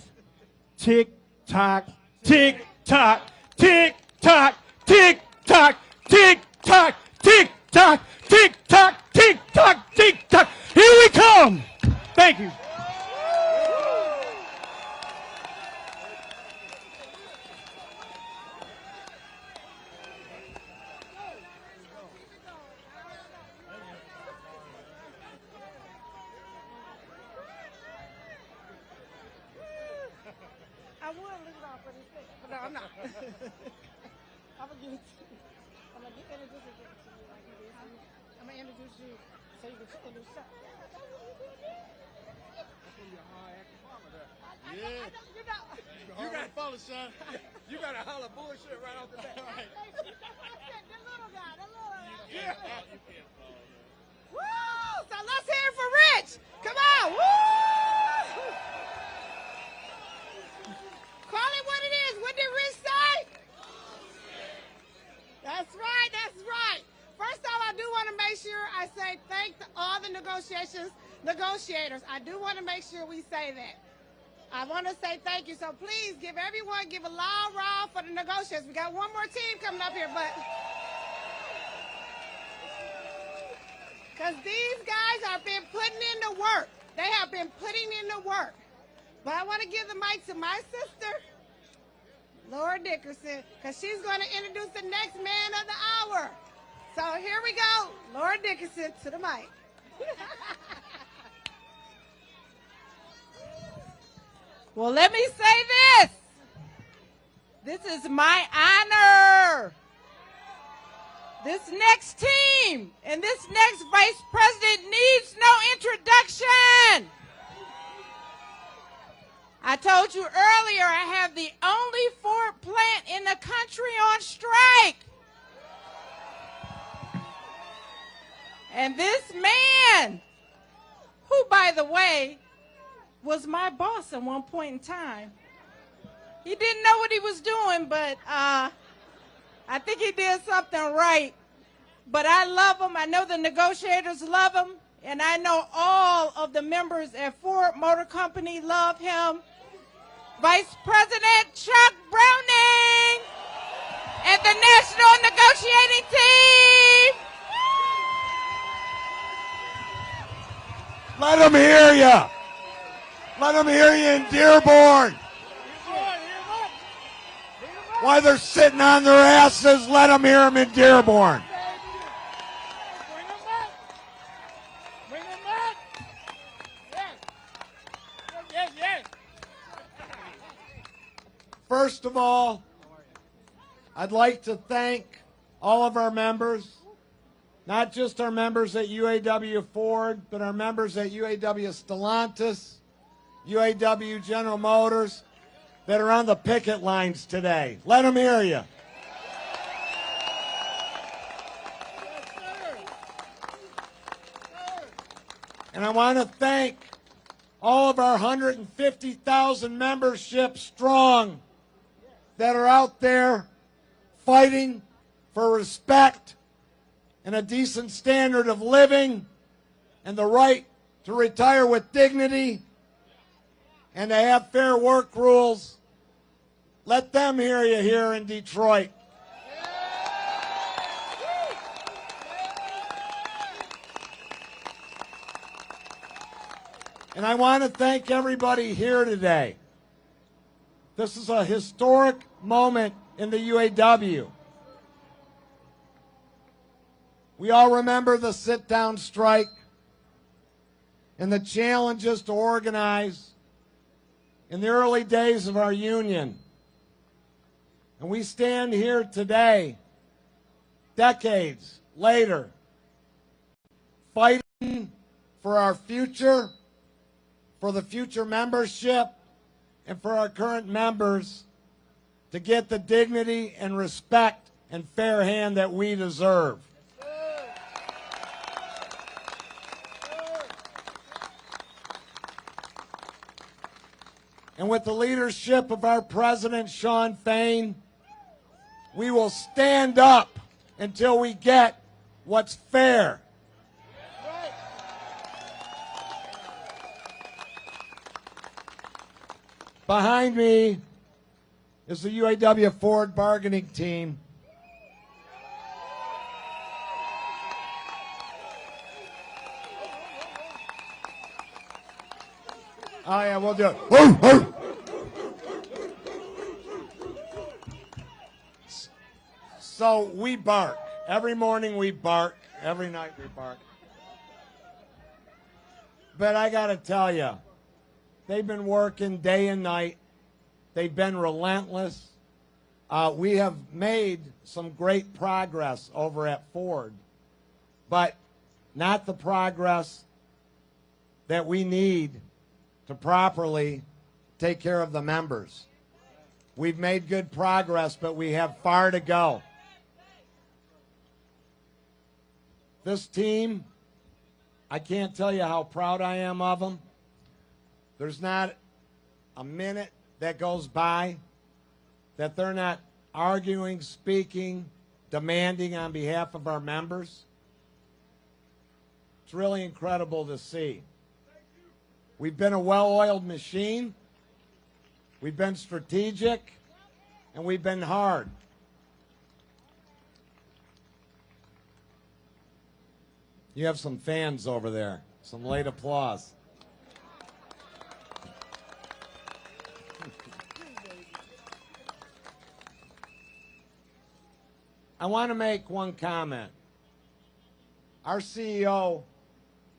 Tick tock, tick tock, tick tock, tick tock, tick tock, tick tock, tick tock, tick tock, tick tock. Here we come. Thank you. I would leave it off, but it's thick. But no, I'm not. I'm gonna give it to you. I'm gonna introduce it to you like you did. I'm gonna introduce you so you can introduce yourself. Yeah. You got to follow, son. You got to holler bullshit right off the bat. The little guy. Yeah. Woo! So let's hear it for Rich. Come on. Woo! Call it what it is. What did Rich say? That's right. That's right. First off, I do want to make sure I say thank all the negotiators. I do want to make sure we say that. I want to say thank you. So please give a loud round for the negotiators. We got one more team coming up here, but because these guys have been putting in the work. They have been putting in the work. But I want to give the mic to my sister, Laura Dickerson, because she's going to introduce the next man of the hour. So here we go. Laura Dickerson to the mic. Well, let me say this. This is my honor. This next team and this next vice president needs no introduction. I told you earlier I have the only Ford plant in the country on strike. And this man, who, by the way, was my boss at one point in time. He didn't know what he was doing, but I think he did something right. But I love him. I know the negotiators love him. And I know all of the members at Ford Motor Company love him. Vice President Chuck Browning and the National Negotiating Team. Let them hear you. Let them hear you in Dearborn. While they're sitting on their asses, let them hear them in Dearborn. First of all, I'd like to thank all of our members, not just our members at UAW Ford, but our members at UAW Stellantis, UAW General Motors, that are on the picket lines today. Let them hear you. And I want to thank all of our 150,000 membership strong that are out there fighting for respect and a decent standard of living and the right to retire with dignity and to have fair work rules. Let them hear you here in Detroit. And I want to thank everybody here today. This is a historic moment in the UAW. We all remember the sit-down strike and the challenges to organize in the early days of our union. And we stand here today, decades later, fighting for our future, for the future membership, and for our current members to get the dignity and respect and fair hand that we deserve. And with the leadership of our president, Shawn Fain, we will stand up until we get what's fair. Behind me is the UAW Ford bargaining team. Oh, yeah, we'll do it. So we bark. Every morning we bark. Every night we bark. But I got to tell you, they've been working day and night. They've been relentless. We have made some great progress over at Ford, but not the progress that we need to properly take care of the members. We've made good progress, but we have far to go. This team, I can't tell you how proud I am of them. There's not a minute that goes by that they're not arguing, speaking, demanding on behalf of our members. It's really incredible to see. We've been a well-oiled machine, we've been strategic, and we've been hard. You have some fans over there, some late applause. I want to make one comment. Our CEO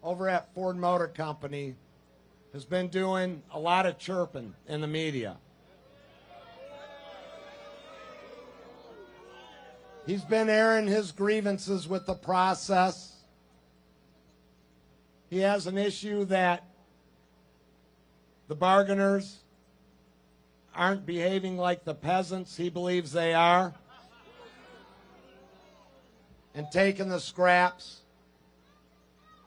over at Ford Motor Company has been doing a lot of chirping in the media. He's been airing his grievances with the process. He has an issue that the bargainers aren't behaving like the peasants he believes they are, and taking the scraps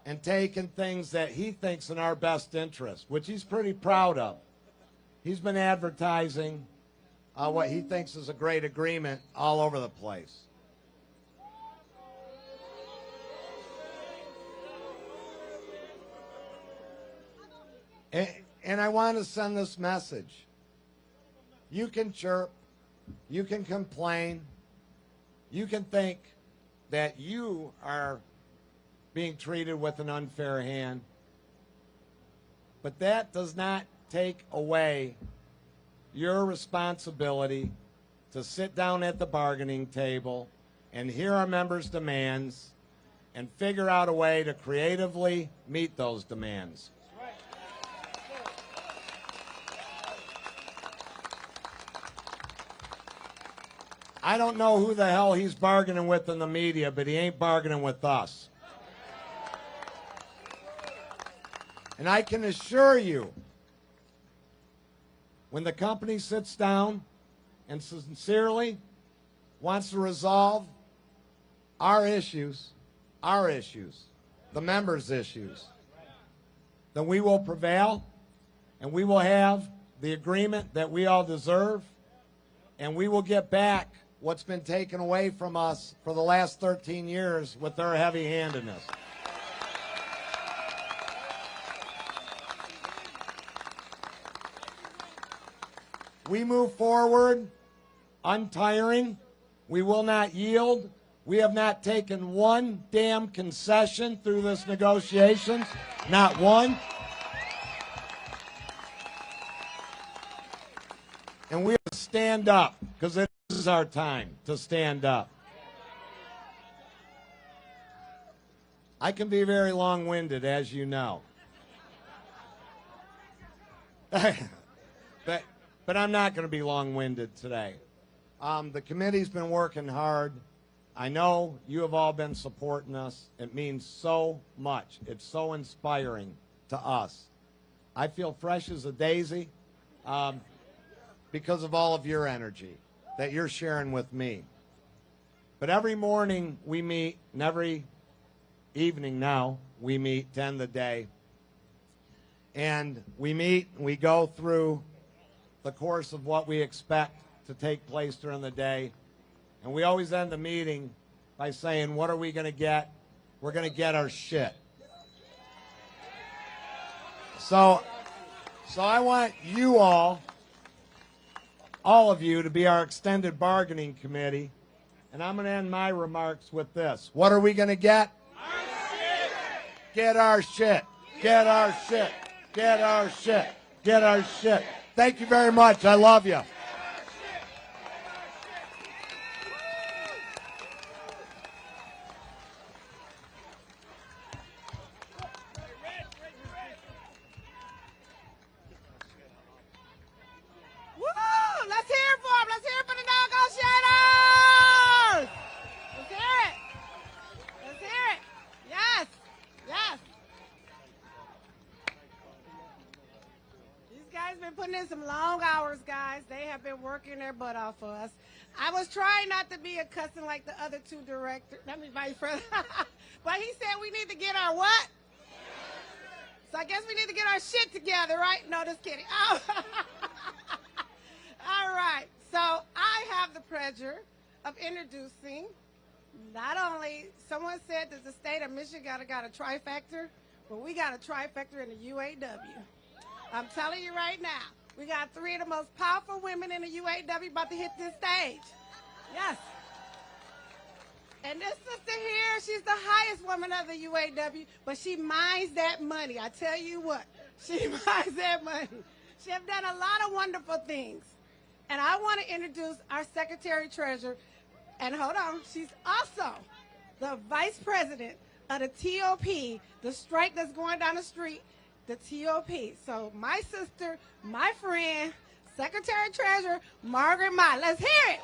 and taking things that he thinks in our best interest, which he's pretty proud of. He's been advertising what he thinks is a great agreement all over the place. And I want to send this message. You can chirp, you can complain, you can think that you are being treated with an unfair hand, but that does not take away your responsibility to sit down at the bargaining table and hear our members' demands and figure out a way to creatively meet those demands. I don't know who the hell he's bargaining with in the media, but he ain't bargaining with us. And I can assure you, when the company sits down and sincerely wants to resolve our issues, the members' issues, then we will prevail and we will have the agreement that we all deserve, and we will get back what's been taken away from us for the last 13 years with their heavy-handedness. We move forward, untiring. We will not yield. We have not taken one damn concession through this negotiations, not one. And we will stand up, because this is our time to stand up. I can be very long-winded, as you know. But I'm not going to be long-winded today. The committee's been working hard. I know you have all been supporting us. It means so much. It's so inspiring to us. I feel fresh as a daisy because of all of your energy that you're sharing with me. But every morning we meet, and every evening now we meet to end the day. And we meet and we go through the course of what we expect to take place during the day. And we always end the meeting by saying, what are we going to get? We're going to get our shit. So I want you all all of you to be our extended bargaining committee. And I'm going to end my remarks with this. What are we going to get? Get our shit. Get our shit. Get our shit. Get our shit. Thank you very much. I love you. Woo! Let's hear it for him. Let's hear it for the negotiators. Let's hear it. Let's hear it. Yes. Yes. These guys been putting in some long hours, guys. They have been working their butt off for us. I was trying not to be a cussing like the other two directors. That means vice president. But he said we need to get our what? So I guess we need to get our shit together, right? No, just kidding. Oh. All right. So I have the pleasure of introducing not only, someone said that the state of Michigan got a trifecta, but we got a trifecta in the UAW. I'm telling you right now, we got three of the most powerful women in the UAW about to hit this stage. Yes. And this sister here, she's the highest woman of the UAW, but she minds that money. I tell you what, she minds that money. She have done a lot of wonderful things. And I want to introduce our Secretary-Treasurer, and hold on, she's also the Vice President of the TOP, the strike that's going down the street, the TOP. So my sister, my friend, Secretary-Treasurer, Margaret Mott. Let's hear it.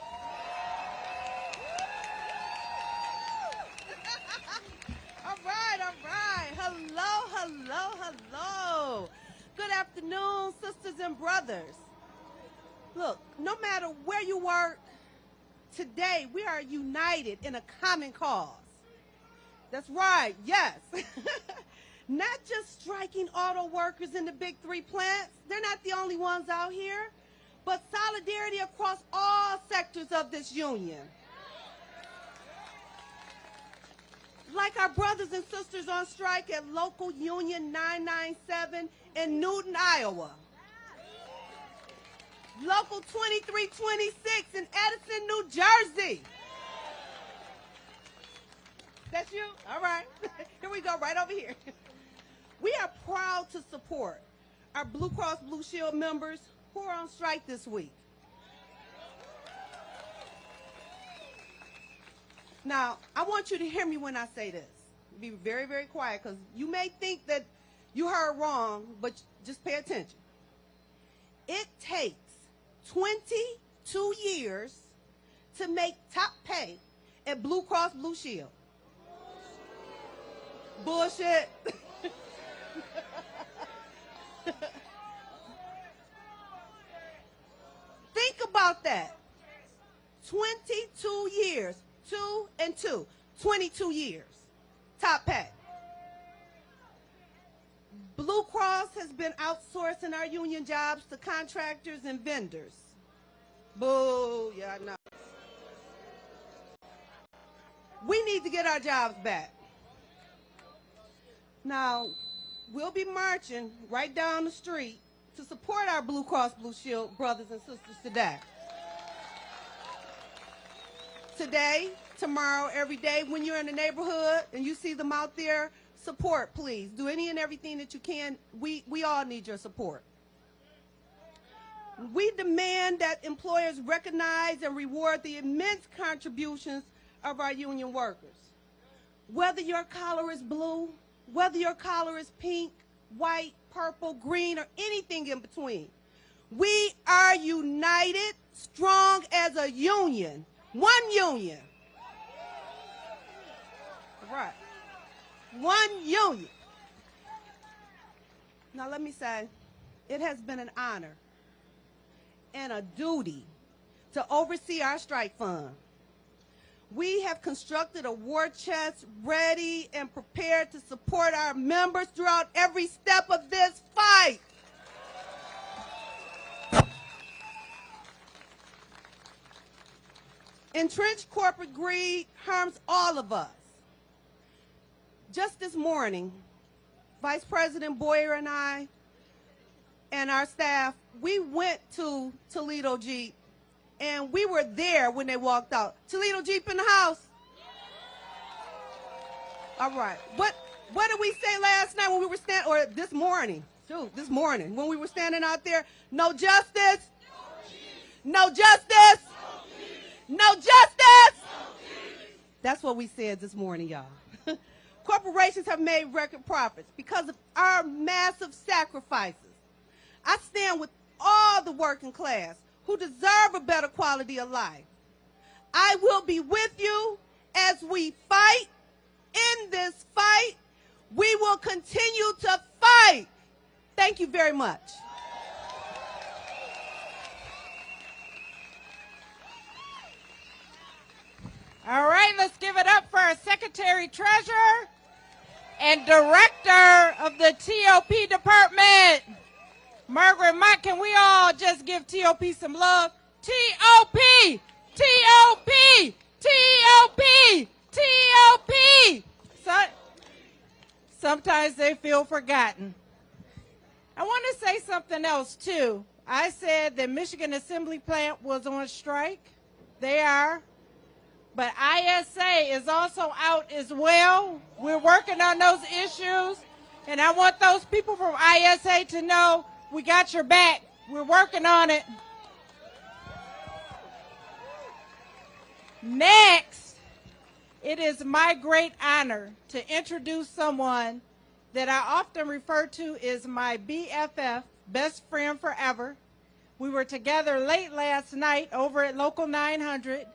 All right, all right. Hello, hello, hello. Good afternoon, sisters and brothers. Look, no matter where you work, today we are united in a common cause. That's right, yes. Not just striking auto workers in the big three plants. They're not the only ones out here, but solidarity across all sectors of this union. Like our brothers and sisters on strike at local Union 997 in Newton, Iowa. Local 2326 in Edison, New Jersey. That's you? All right. Here we go, right over here. We are proud to support our Blue Cross Blue Shield members who are on strike this week. Now, I want you to hear me when I say this. Be very, very quiet, because you may think that you heard wrong, but just pay attention. It takes 22 years to make top pay at Blue Cross Blue Shield. Bullshit. Think about that. 22 years. 2 and 2. 22 years. Top pay. Blue Cross has been outsourcing our union jobs to contractors and vendors. Boo, yeah, I know. We need to get our jobs back. Now, we'll be marching right down the street to support our Blue Cross Blue Shield brothers and sisters today. Today, tomorrow, every day, when you're in the neighborhood and you see them out there, support, please. Do any and everything that you can. We all need your support. We demand that employers recognize and reward the immense contributions of our union workers. Whether your collar is blue, whether your collar is pink, white, purple, green, or anything in between, we are united, strong as a union. One union. Right. One union. Now let me say, it has been an honor and a duty to oversee our strike fund. We have constructed a war chest ready and prepared to support our members throughout every step of this fight. Entrenched corporate greed harms all of us. Just this morning, Vice President Boyer and I and our staff, we went to Toledo Jeep and we were there when they walked out. Toledo Jeep in the house? All right. What did we say last night when we were standing, or this morning? Shoot, this morning when we were standing out there? No justice? No justice? No justice? That's what we said this morning, y'all. Corporations have made record profits because of our massive sacrifices. I stand with all the working class who deserve a better quality of life. I will be with you as we fight. In this fight, we will continue to fight. Thank you very much. All right, let's give it up for our Secretary Treasurer and Director of the TOP Department, Margaret Mott. Can we all just give TOP some love? TOP! TOP! TOP! TOP! Sometimes they feel forgotten. I want to say something else, too. I said the Michigan Assembly Plant was on strike. They are. But ISA is also out as well. We're working on those issues. And I want those people from ISA to know we got your back. We're working on it. Next, it is my great honor to introduce someone that I often refer to as my BFF, best friend forever. We were together late last night over at Local 900.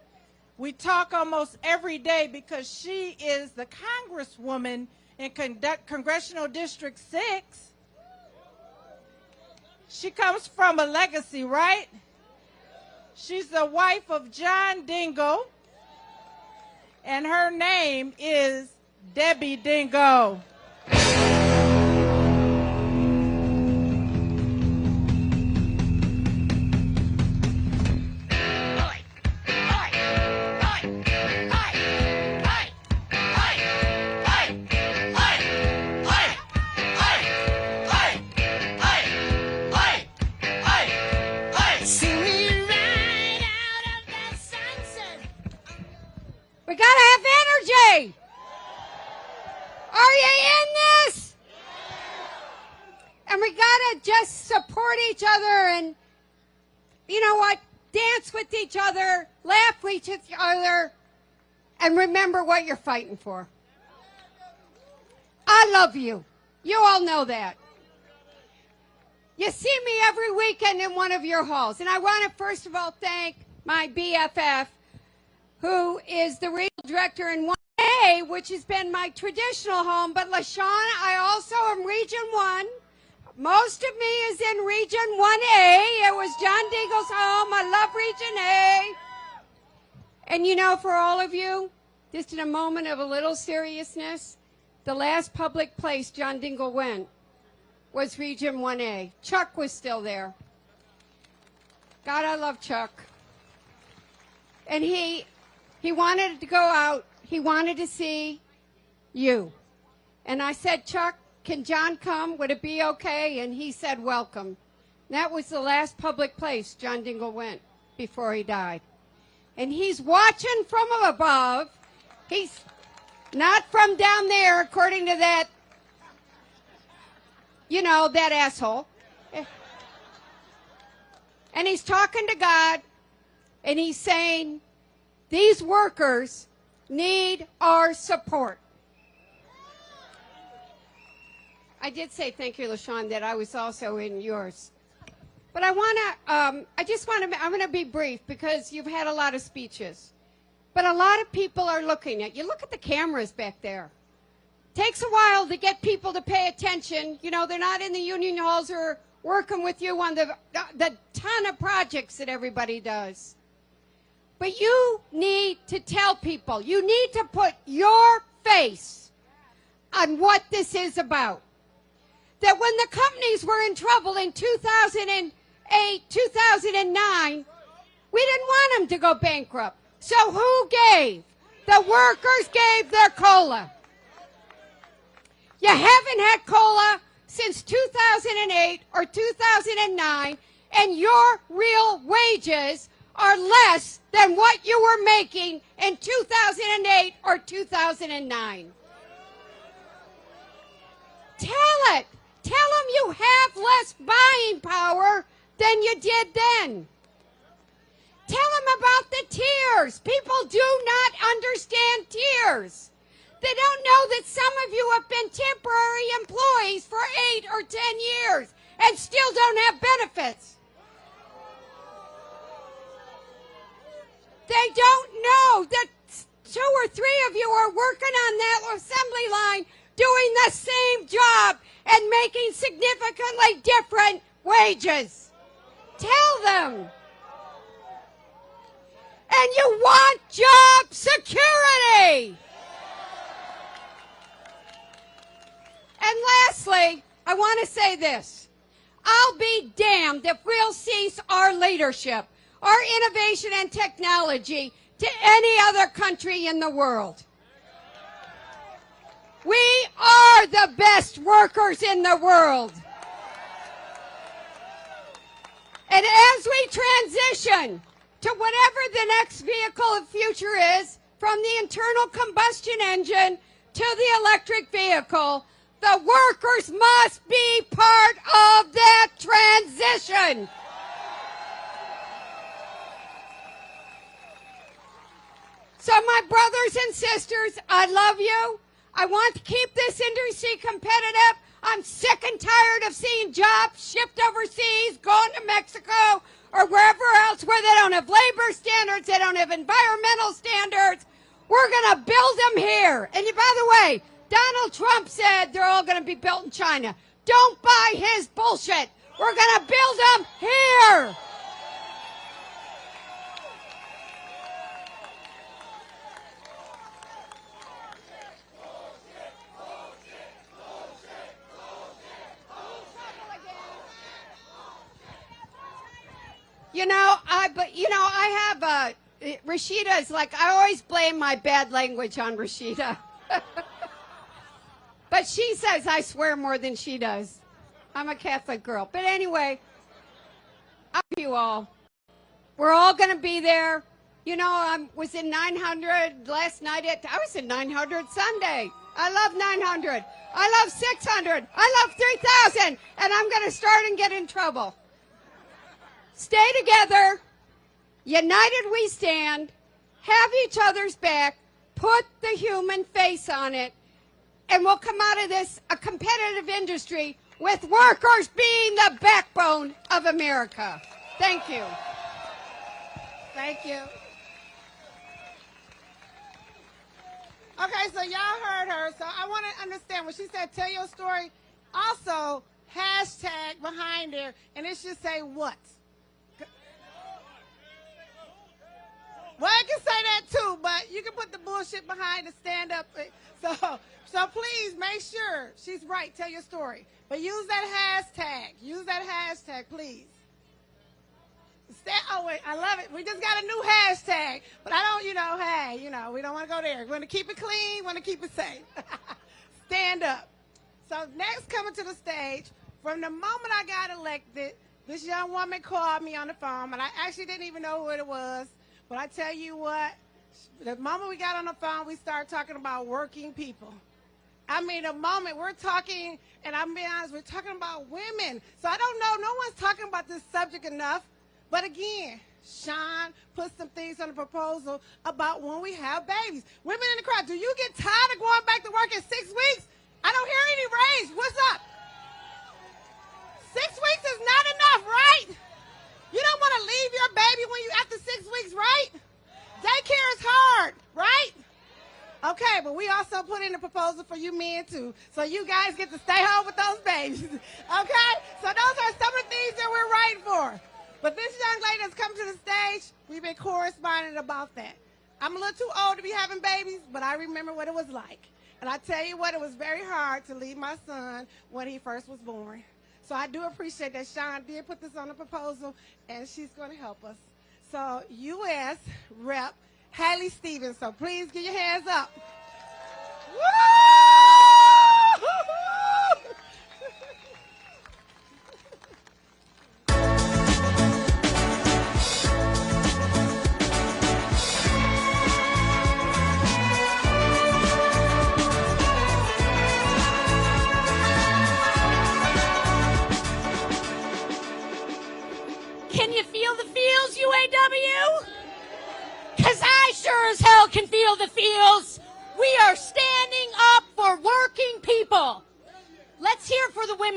We talk almost every day because she is the Congresswoman in Congressional District 6. She comes from a legacy, right? She's the wife of John Dingell, and her name is Debbie Dingell. We gotta have energy. Are you in this? And we gotta just support each other and, you know what, dance with each other, laugh with each other, and remember what you're fighting for. I love you. You all know that. You see me every weekend in one of your halls. And I want to first of all thank my BFF, who is the regional director in 1A, which has been my traditional home. But LaShawn, I also am Region 1. Most of me is in Region 1A. It was John Dingell's home. I love Region A. And you know, for all of you, just in a moment of a little seriousness, the last public place John Dingell went was Region 1A. Chuck was still there. God, I love Chuck. And he wanted to go out. He wanted to see you. And I said, Chuck, can John come? Would it be okay? And he said, welcome. That was the last public place John Dingell went before he died. And he's watching from above. He's not from down there, according to that, you know, that asshole. And he's talking to God, and he's saying, these workers need our support. I did say thank you, LaShawn, that I was also in yours. But I want to, I'm going to be brief because you've had a lot of speeches. But a lot of people are looking at you. Look at the cameras back there. Takes a while to get people to pay attention. You know, they're not in the union halls or working with you on the ton of projects that everybody does. But you need to tell people, you need to put your face on what this is about. That when the companies were in trouble in 2008, 2009, we didn't want them to go bankrupt. So who gave? The workers gave their COLA. You haven't had COLA since 2008 or 2009, and your real wages are less than what you were making in 2008 or 2009. Tell it. Tell them you have less buying power than you did then. Tell them about the tiers. People do not understand tiers. They don't know that some of you have been temporary employees for 8 or 10 years and still don't have benefits. They don't know that 2 or 3 of you are working on that assembly line doing the same job and making significantly different wages. Tell them. And you want job security. And lastly, I want to say this. I'll be damned if we'll cease our leadership, our innovation and technology to any other country in the world. We are the best workers in the world. And as we transition to whatever the next vehicle of future is, from the internal combustion engine to the electric vehicle, the workers must be part of that transition. So my brothers and sisters, I love you. I want to keep this industry competitive. I'm sick and tired of seeing jobs shipped overseas, going to Mexico, or wherever else where they don't have labor standards, they don't have environmental standards. We're going to build them here. And by the way, Donald Trump said they're all going to be built in China. Don't buy his bullshit. We're going to build them here. I have Rashida's like, I always blame my bad language on Rashida. But she says I swear more than she does. I'm a Catholic girl. But anyway, I love you all. We're all going to be there. I was in 900 last night. I was in 900 Sunday. I love 900. I love 600. I love 3,000. And I'm going to start and get in trouble. Stay together. United we stand. Have each other's back. Put the human face on it. And we'll come out of this a competitive industry with workers being the backbone of America. Thank you. Thank you. Okay, so y'all heard her. So I want to understand when she said tell your story, also hashtag behind there, and it should say what? Well, I can say that too, but you can put the bullshit behind the stand up. So please make sure she's right. Tell your story. But use that hashtag. Use that hashtag, please. Oh, wait, I love it. We just got a new hashtag. But I don't, hey, we don't want to go there. We want to keep it clean. We want to keep it safe. Stand up. So next coming to the stage, from the moment I got elected, this young woman called me on the phone, and I actually didn't even know who it was. But I tell you what, the moment we got on the phone, we started talking about working people. I mean, the moment we're talking, and I'm being honest, we're talking about women. So I don't know, no one's talking about this subject enough. But again, Shawn put some things on the proposal about when we have babies. Women in the crowd, do you get tired of going back to work in 6 weeks? I don't hear any raise. What's up? 6 weeks is not enough, right? You don't want to leave your baby when you after 6 weeks, right? Daycare is hard, right? Okay, but we also put in a proposal for you men too, so you guys get to stay home with those babies. Okay? So those are some of the things that we're writing for. But this young lady that's come to the stage, we've been corresponding about that. I'm a little too old to be having babies, but I remember what it was like. And I tell you what, it was very hard to leave my son when he first was born. So I do appreciate that Shawn did put this on the proposal, and she's going to help us. So U.S. Rep. Haley Stevens. So please get your hands up. Woo!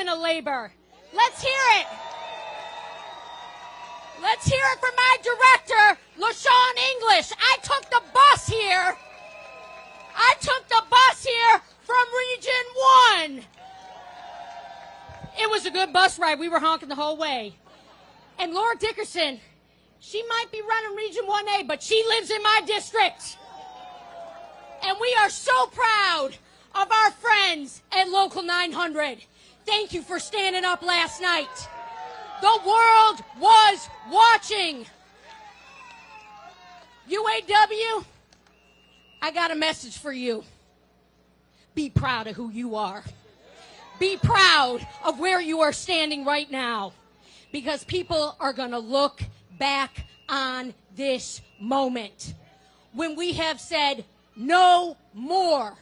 women of labor. Let's hear it. Let's hear it from my director, LaShawn English. I took the bus here. From Region 1. It was a good bus ride. We were honking the whole way. And Laura Dickerson, she might be running Region 1A, but she lives in my district. And we are so proud of our friends at Local 900. Thank you for standing up last night. The world was watching. UAW, I got a message for you. Be proud of who you are. Be proud of where you are standing right now, because people are going to look back on this moment when we have said no more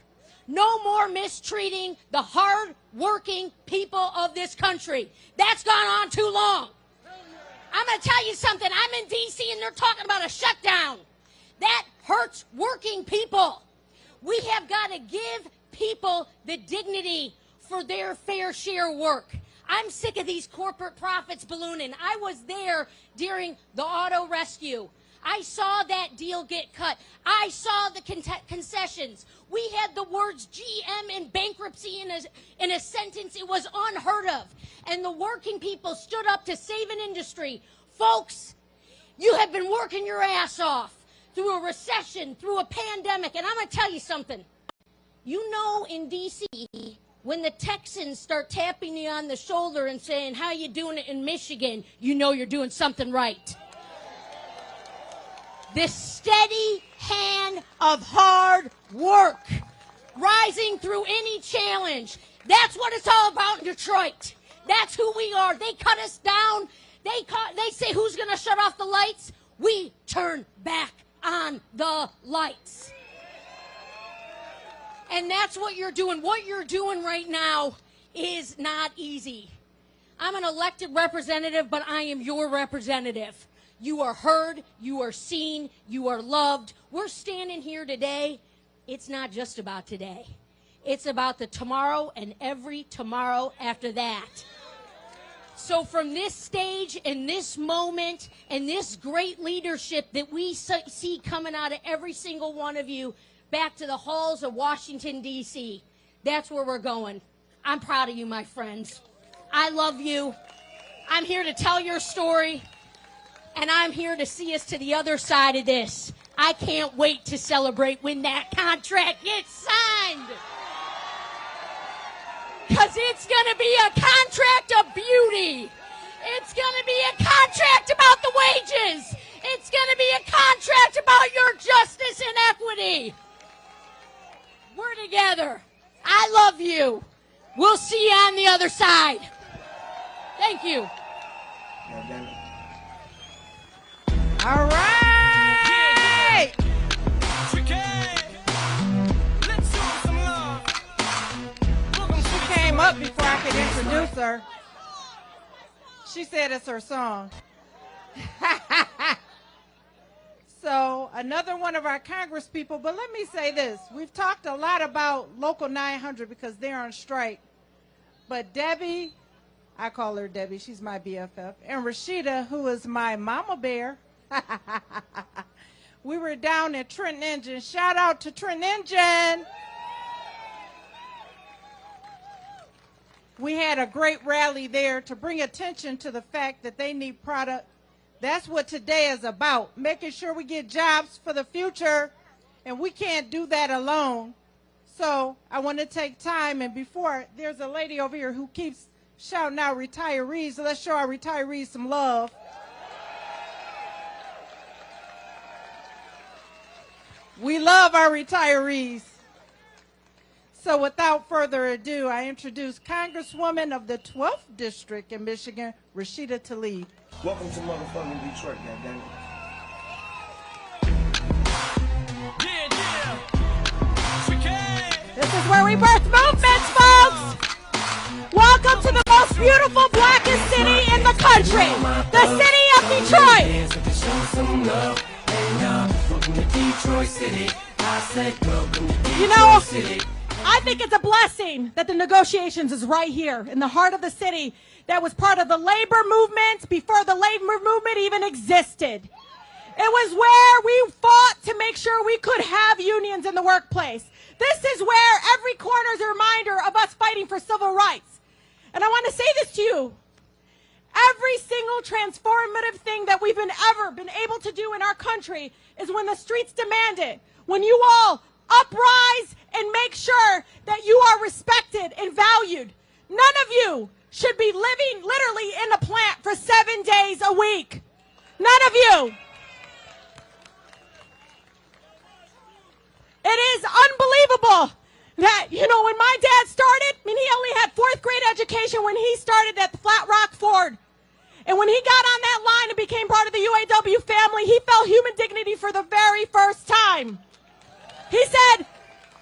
mistreating the hard-working people of this country. That's gone on too long. I'm going to tell you something. I'm in D.C. and they're talking about a shutdown. That hurts working people. We have got to give people the dignity for their fair share work. I'm sick of these corporate profits ballooning. I was there during the auto rescue. I saw that deal get cut. I saw the concessions. We had the words GM in bankruptcy in a sentence. It was unheard of. And the working people stood up to save an industry. Folks, you have been working your ass off through a recession, through a pandemic. And I'm going to tell you something. You know, in D.C., when the Texans start tapping you on the shoulder and saying, how you doing it in Michigan, you know you're doing something right. This steady hand of hard work, rising through any challenge. That's what it's all about in Detroit. That's who we are. They cut us down. They say, who's going to shut off the lights? We turn back on the lights. And that's what you're doing. What you're doing right now is not easy. I'm an elected representative, but I am your representative. You are heard, you are seen, you are loved. We're standing here today. It's not just about today. It's about the tomorrow and every tomorrow after that. So from this stage and this moment and this great leadership that we see coming out of every single one of you, back to the halls of Washington, D.C. That's where we're going. I'm proud of you, my friends. I love you. I'm here to tell your story, and I'm here to see us to the other side of this. I can't wait to celebrate when that contract gets signed. Because it's going to be a contract of beauty. It's going to be a contract about the wages. It's going to be a contract about your justice and equity. We're together. I love you. We'll see you on the other side. Thank you. All right. She came up before I could introduce her. She said it's her song. So another one of our Congress people, but let me say this. We've talked a lot about Local 900 because they're on strike. But Debbie, I call her Debbie, she's my BFF, and Rashida, who is my mama bear, we were down at Trenton Engine. Shout out to Trenton Engine. We had a great rally there to bring attention to the fact that they need product. That's what today is about, making sure we get jobs for the future, and we can't do that alone. So I want to take time, and before, there's a lady over here who keeps shouting out retirees, so let's show our retirees some love. We love our retirees. So without further ado, I introduce Congresswoman of the 12th District in Michigan, Rashida Tlaib. Welcome to motherfucking Detroit, goddammit. This is where we birth movements, folks. Welcome to the most beautiful, blackest city in the country, the city of Detroit. You know, I think it's a blessing that the negotiations is right here in the heart of the city that was part of the labor movement before the labor movement even existed. It was where we fought to make sure we could have unions in the workplace. This is where every corner is a reminder of us fighting for civil rights. And I want to say this to you. Every single transformative thing that we've ever been able to do in our country is when the streets demand it. When you all uprise and make sure that you are respected and valued. None of you should be living literally in a plant for 7 days a week. None of you. It is unbelievable that, when my dad started, he only had 4th grade education when he started at the Flat Rock Ford. And when he got on that line and became part of the UAW family, he felt human dignity for the very first time. He said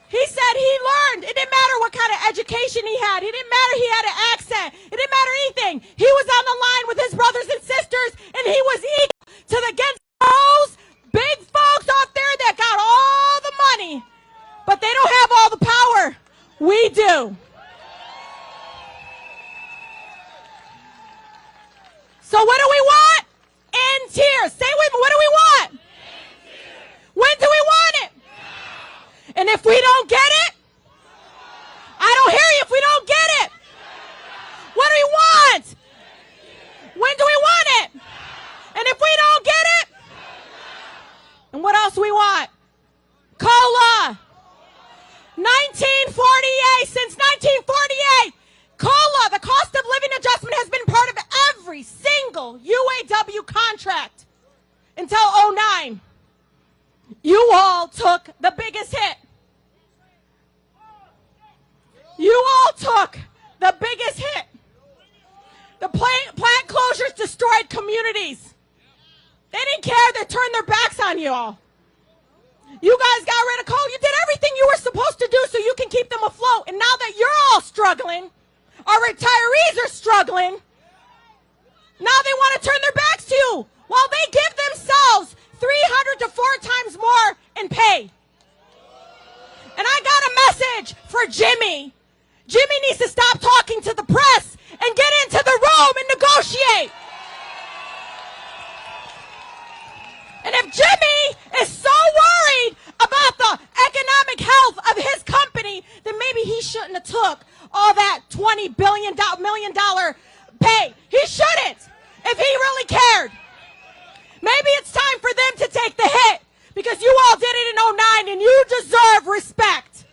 he learned. It didn't matter what kind of education he had. It didn't matter he had an accent. It didn't matter anything. He was on the line with his brothers and sisters, and he was equal to against those big folks out there that got all the money, but they don't have all the power. We do. So what do we want? In tears. Say with me, what do we want? When do we want it? And if we don't get it, I don't hear you if we don't get it. What do we want? When do we want it? And if we don't get it, and what else do we want? COLA. 1948, since 1948, COLA, the cost of living adjustment, has been part of every single UAW contract until 2009. You all took the biggest hit. You all took the biggest hit. The plant closures destroyed communities. They didn't care. They turned their backs on you all. You guys got rid of coal. You did everything you were supposed to do so you can keep them afloat. And now that you're all struggling, our retirees are struggling, now they want to turn their backs to you while they give themselves 300 to 4 times more in pay. And I got a message for Jimmy. Jimmy needs to stop talking to the press and get into the room and negotiate. And if Jimmy is so worried about the economic health of his company, then maybe he shouldn't have took all that $20 million pay. He shouldn't, if he really cared. Maybe it's time for them to take the hit, because you all did it in 2009 and you deserve respect.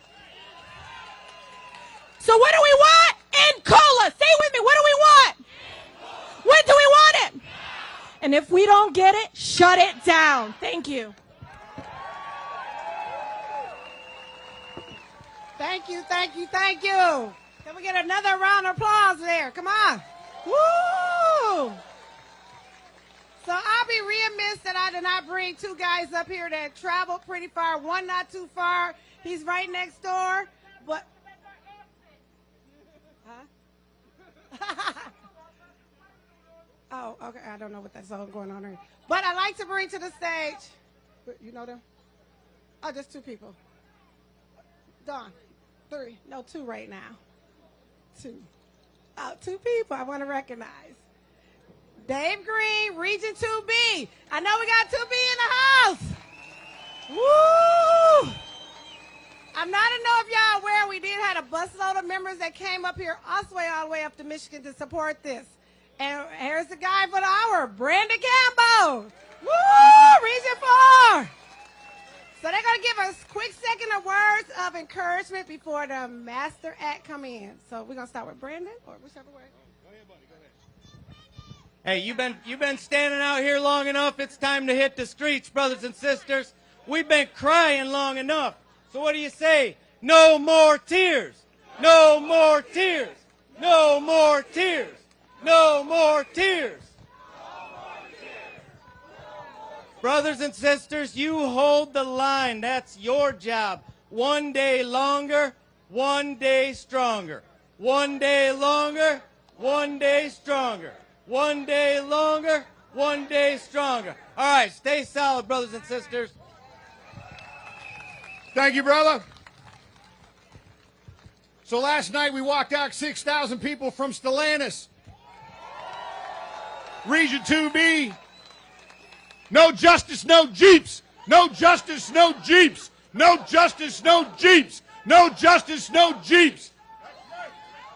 So what do we want? In COLA. Say with me, what do we want? When do we want it? And if we don't get it, shut it down. Thank you. Thank you, thank you, thank you. Can we get another round of applause there? Come on. Woo! So I'll be remiss that I did not bring 2 guys up here that traveled pretty far. One not too far. He's right next door. But oh, okay. I don't know what that's all going on here. But I'd like to bring to the stage. You know them? Oh, just 2 people. Dawn. 3. No, 2 right now. 2. Oh, 2 people I want to recognize. Dave Green, Region 2B. I know we got 2B in the house. Woo! I'm not to know if y'all aware, we did have a busload of members that came up here all the way up to Michigan to support this. And here's the guy for the hour, Brandon Campbell. Woo! Region 4. So they're going to give us a quick second of words of encouragement before the Master Act come in. So we're going to start with Brandon, or whichever way. Go ahead, buddy. Hey, you've been standing out here long enough. It's time to hit the streets, brothers and sisters. We've been crying long enough. So what do you say? No more tears. No more tears. No more tears. No more tears. Brothers and sisters, you hold the line. That's your job. One day longer, one day stronger. One day longer, one day stronger. One day longer, one day stronger. All right, stay solid, brothers and sisters. Thank you, brother. So last night we walked out 6,000 people from Stellantis. Region 2B. No justice, no Jeeps. No justice, no Jeeps. No justice, no Jeeps. No justice, no Jeeps.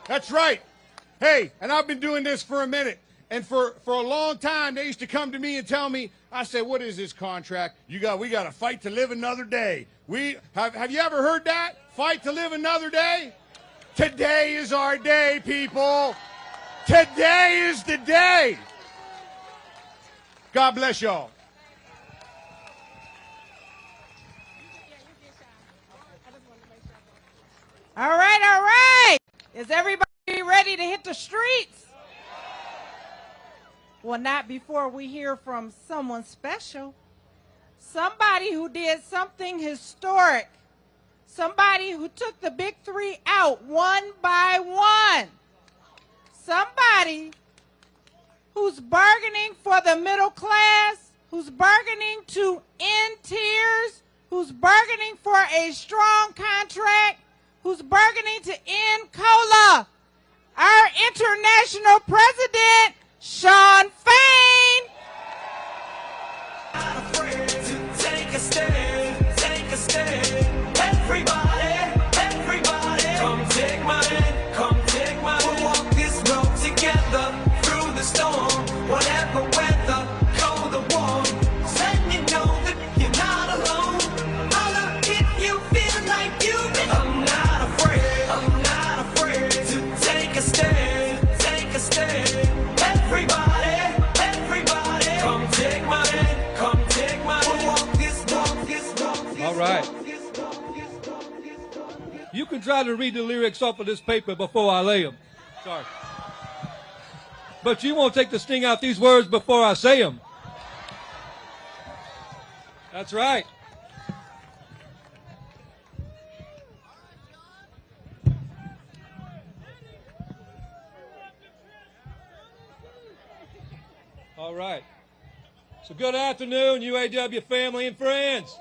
That's right. Hey, and I've been doing this for a minute. And for a long time, they used to come to me and tell me, I said, what is this contract? We got to fight to live another day. Have you ever heard that? Fight to live another day? Today is our day, people. Today is the day. God bless y'all. All right, all right. Is everybody ready to hit the streets? Well, not before we hear from someone special. Somebody who did something historic. Somebody who took the big three out one by one. Somebody who's bargaining for the middle class, who's bargaining to end tears, who's bargaining for a strong contract, who's bargaining to end COLA. Our international president, Shawn Fain. Take a stand, take a stand. Everybody, come take my hand, come take my hand. We'll walk this road together through the storm, whatever weather, cold or warm. Letting you know that you're not alone. Holla if you feel like you've been. I'm not afraid to take a stand, take a stand. Everybody, come take my hand, come take my hand. We'll walk this, All right. You can try to read the lyrics off of this paper before I lay them. Sorry. But you won't take the sting out these words before I say them. That's right. All right. So good afternoon, UAW family and friends.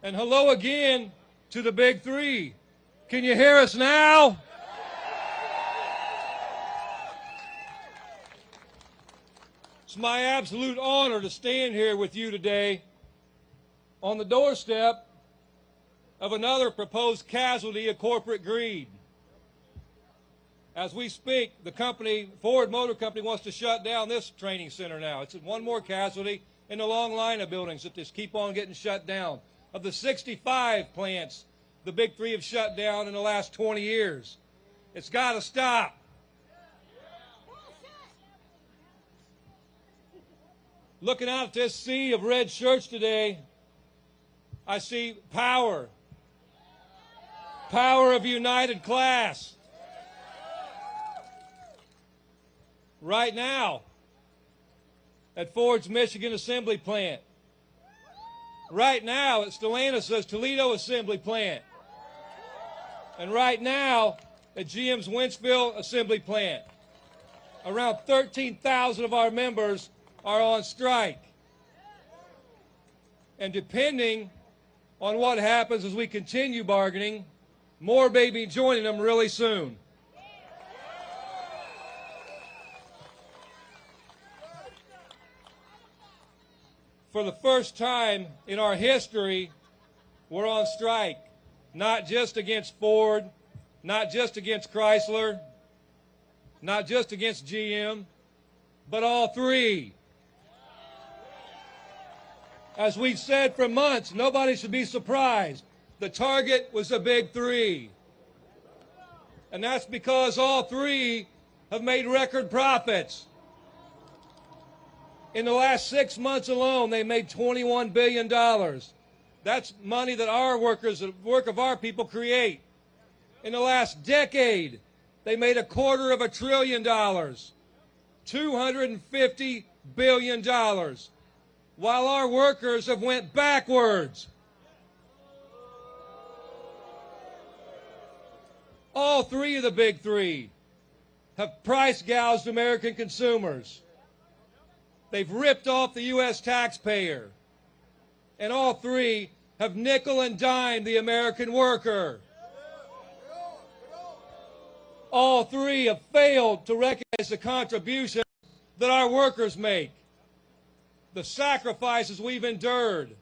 And hello again to the big three. Can you hear us now? It's my absolute honor to stand here with you today on the doorstep of another proposed casualty of corporate greed. As we speak, the company, Ford Motor Company, wants to shut down this training center now. It's one more casualty in the long line of buildings that just keep on getting shut down. Of the 65 plants the big three have shut down in the last 20 years. It's got to stop. Looking out at this sea of red shirts today, I see power. Power of united class. Right now, at Ford's Michigan Assembly Plant. Right now, at Stellantis' Toledo Assembly Plant. And right now, at GM's Wentzville Assembly Plant. Around 13,000 of our members are on strike. And depending on what happens as we continue bargaining, more may be joining them really soon. For the first time in our history, we're on strike, not just against Ford, not just against Chrysler, not just against GM, but all three. As we've said for months, nobody should be surprised. The target was the big three. And that's because all three have made record profits. In the last 6 months alone, they made $21 billion. That's money that our workers, the work of our people, create. In the last decade, they made $250 billion. $250 billion. While our workers have went backwards. All three of the big three have price gouged American consumers. They've ripped off the U.S. taxpayer. And all three have nickel and dimed the American worker. All three have failed to recognize the contribution that our workers make, the sacrifices we've endured.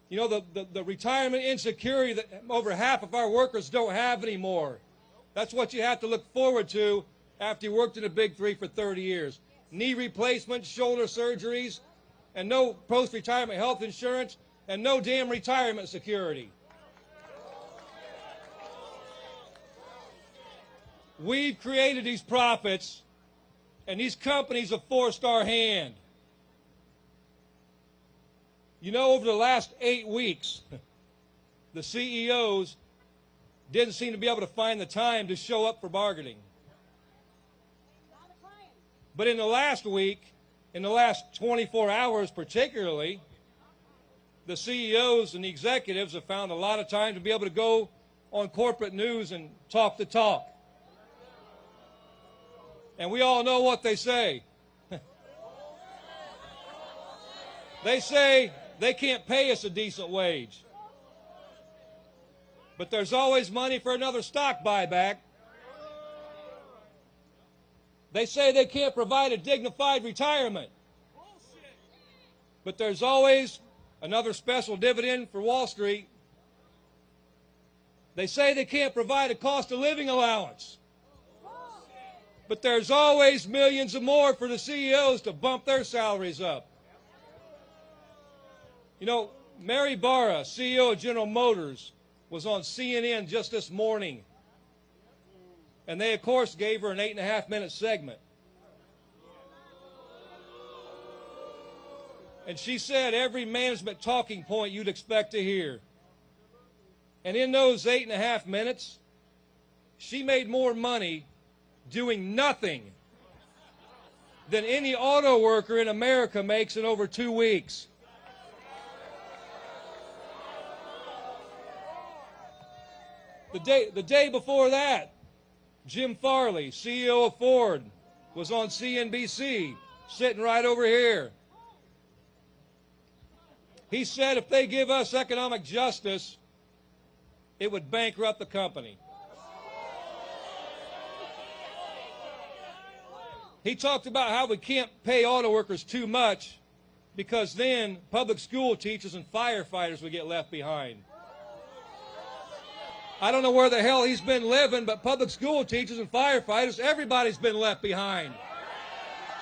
You know, the retirement insecurity that over half of our workers don't have anymore. That's what you have to look forward to after you worked in the Big Three for 30 years. Knee replacements, shoulder surgeries, and no post-retirement health insurance, and no damn retirement security. We've created these profits, and these companies have forced our hand. You know, over the last 8 weeks, the CEOs didn't seem to be able to find the time to show up for bargaining. But in the last week, in the last 24 hours particularly, the CEOs and the executives have found a lot of time to be able to go on corporate news and talk the talk. And we all know what they say. They say they can't pay us a decent wage. But there's always money for another stock buyback. They say they can't provide a dignified retirement. But there's always another special dividend for Wall Street. They say they can't provide a cost of living allowance. But there's always millions of more for the CEOs to bump their salaries up. You know, Mary Barra, CEO of General Motors, was on CNN just this morning. And they, of course, gave her an 8.5-minute segment. And she said every management talking point you'd expect to hear. And in those 8.5 minutes, she made more money doing nothing than any auto worker in America makes in over 2 weeks. The day before that, Jim Farley, CEO of Ford, was on CNBC, sitting right over here. He said if they give us economic justice, it would bankrupt the company. He talked about how we can't pay auto workers too much because then public school teachers and firefighters would get left behind. I don't know where the hell he's been living, but public school teachers and firefighters, everybody's been left behind.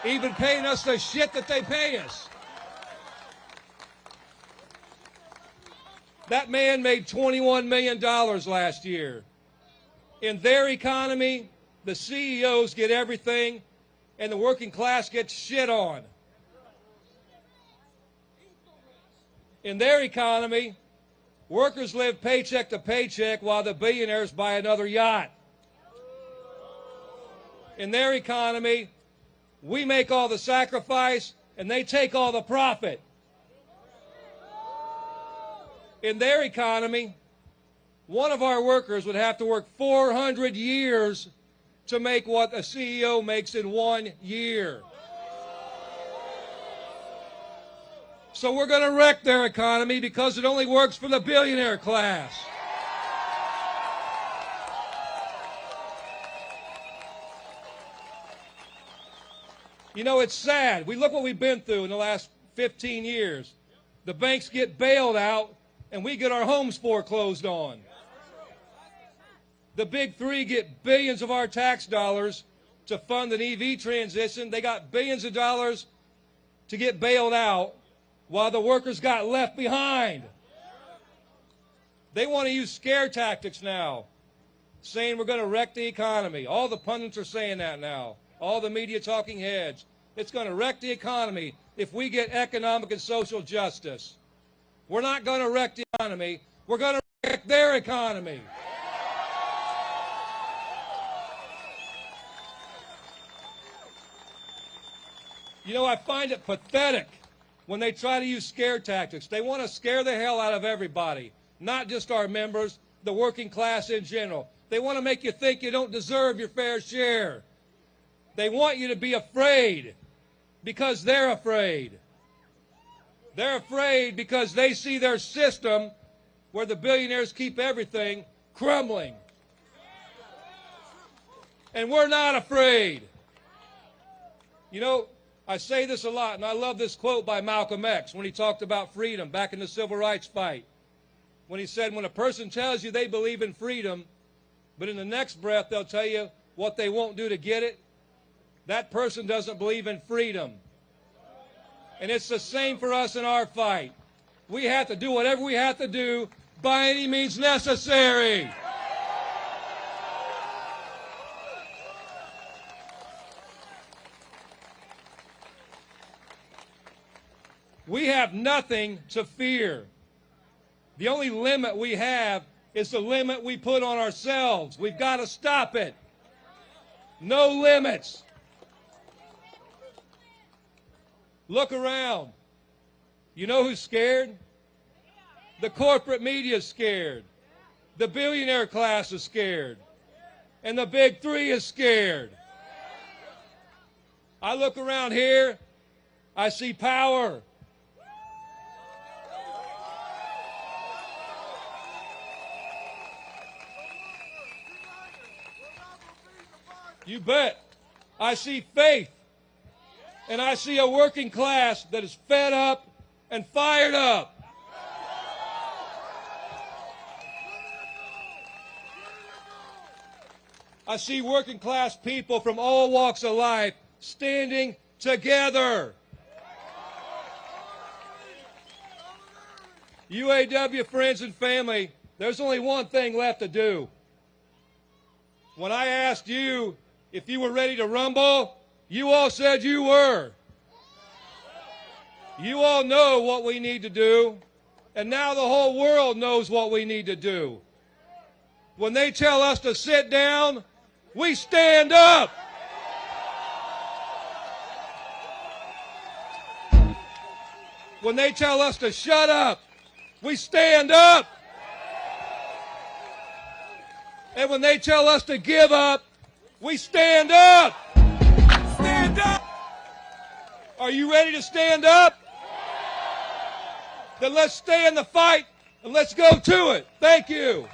Even paying us the shit that they pay us. That man made $21 million last year. In their economy, the CEOs get everything, and the working class gets shit on. In their economy, workers live paycheck to paycheck while the billionaires buy another yacht. In their economy, we make all the sacrifice and they take all the profit. In their economy, one of our workers would have to work 400 years to make what a CEO makes in 1 year. So we're going to wreck their economy because it only works for the billionaire class. You know, it's sad. We look what we've been through in the last 15 years. The banks get bailed out, and we get our homes foreclosed on. The Big Three get billions of our tax dollars to fund an EV transition. They got billions of dollars to get bailed out, while the workers got left behind. They want to use scare tactics now, saying we're going to wreck the economy. All the pundits are saying that now. All the media talking heads. It's going to wreck the economy if we get economic and social justice. We're not going to wreck the economy. We're going to wreck their economy. You know, I find it pathetic when they try to use scare tactics. They want to scare the hell out of everybody, not just our members, the working class in general. They want to make you think you don't deserve your fair share. They want you to be afraid because they're afraid. They're afraid because they see their system, where the billionaires keep everything, crumbling. And we're not afraid. You know, I say this a lot, and I love this quote by Malcolm X when he talked about freedom back in the civil rights fight. When he said, when a person tells you they believe in freedom, but in the next breath they'll tell you what they won't do to get it, that person doesn't believe in freedom. And it's the same for us in our fight. We have to do whatever we have to do by any means necessary. We have nothing to fear. The only limit we have is the limit we put on ourselves. We've got to stop it. No limits. Look around. You know who's scared? The corporate media is scared. The billionaire class is scared. And the big three is scared. I look around here, I see power. You bet. I see faith. And I see a working class that is fed up and fired up. I see working class people from all walks of life standing together. UAW friends and family, there's only one thing left to do. When I asked you if you were ready to rumble, you all said you were. You all know what we need to do, and now the whole world knows what we need to do. When they tell us to sit down, we stand up. When they tell us to shut up, we stand up. And when they tell us to give up, we stand up. Stand up. Are you ready to stand up? Then let's stay in the fight and let's go to it. Thank you.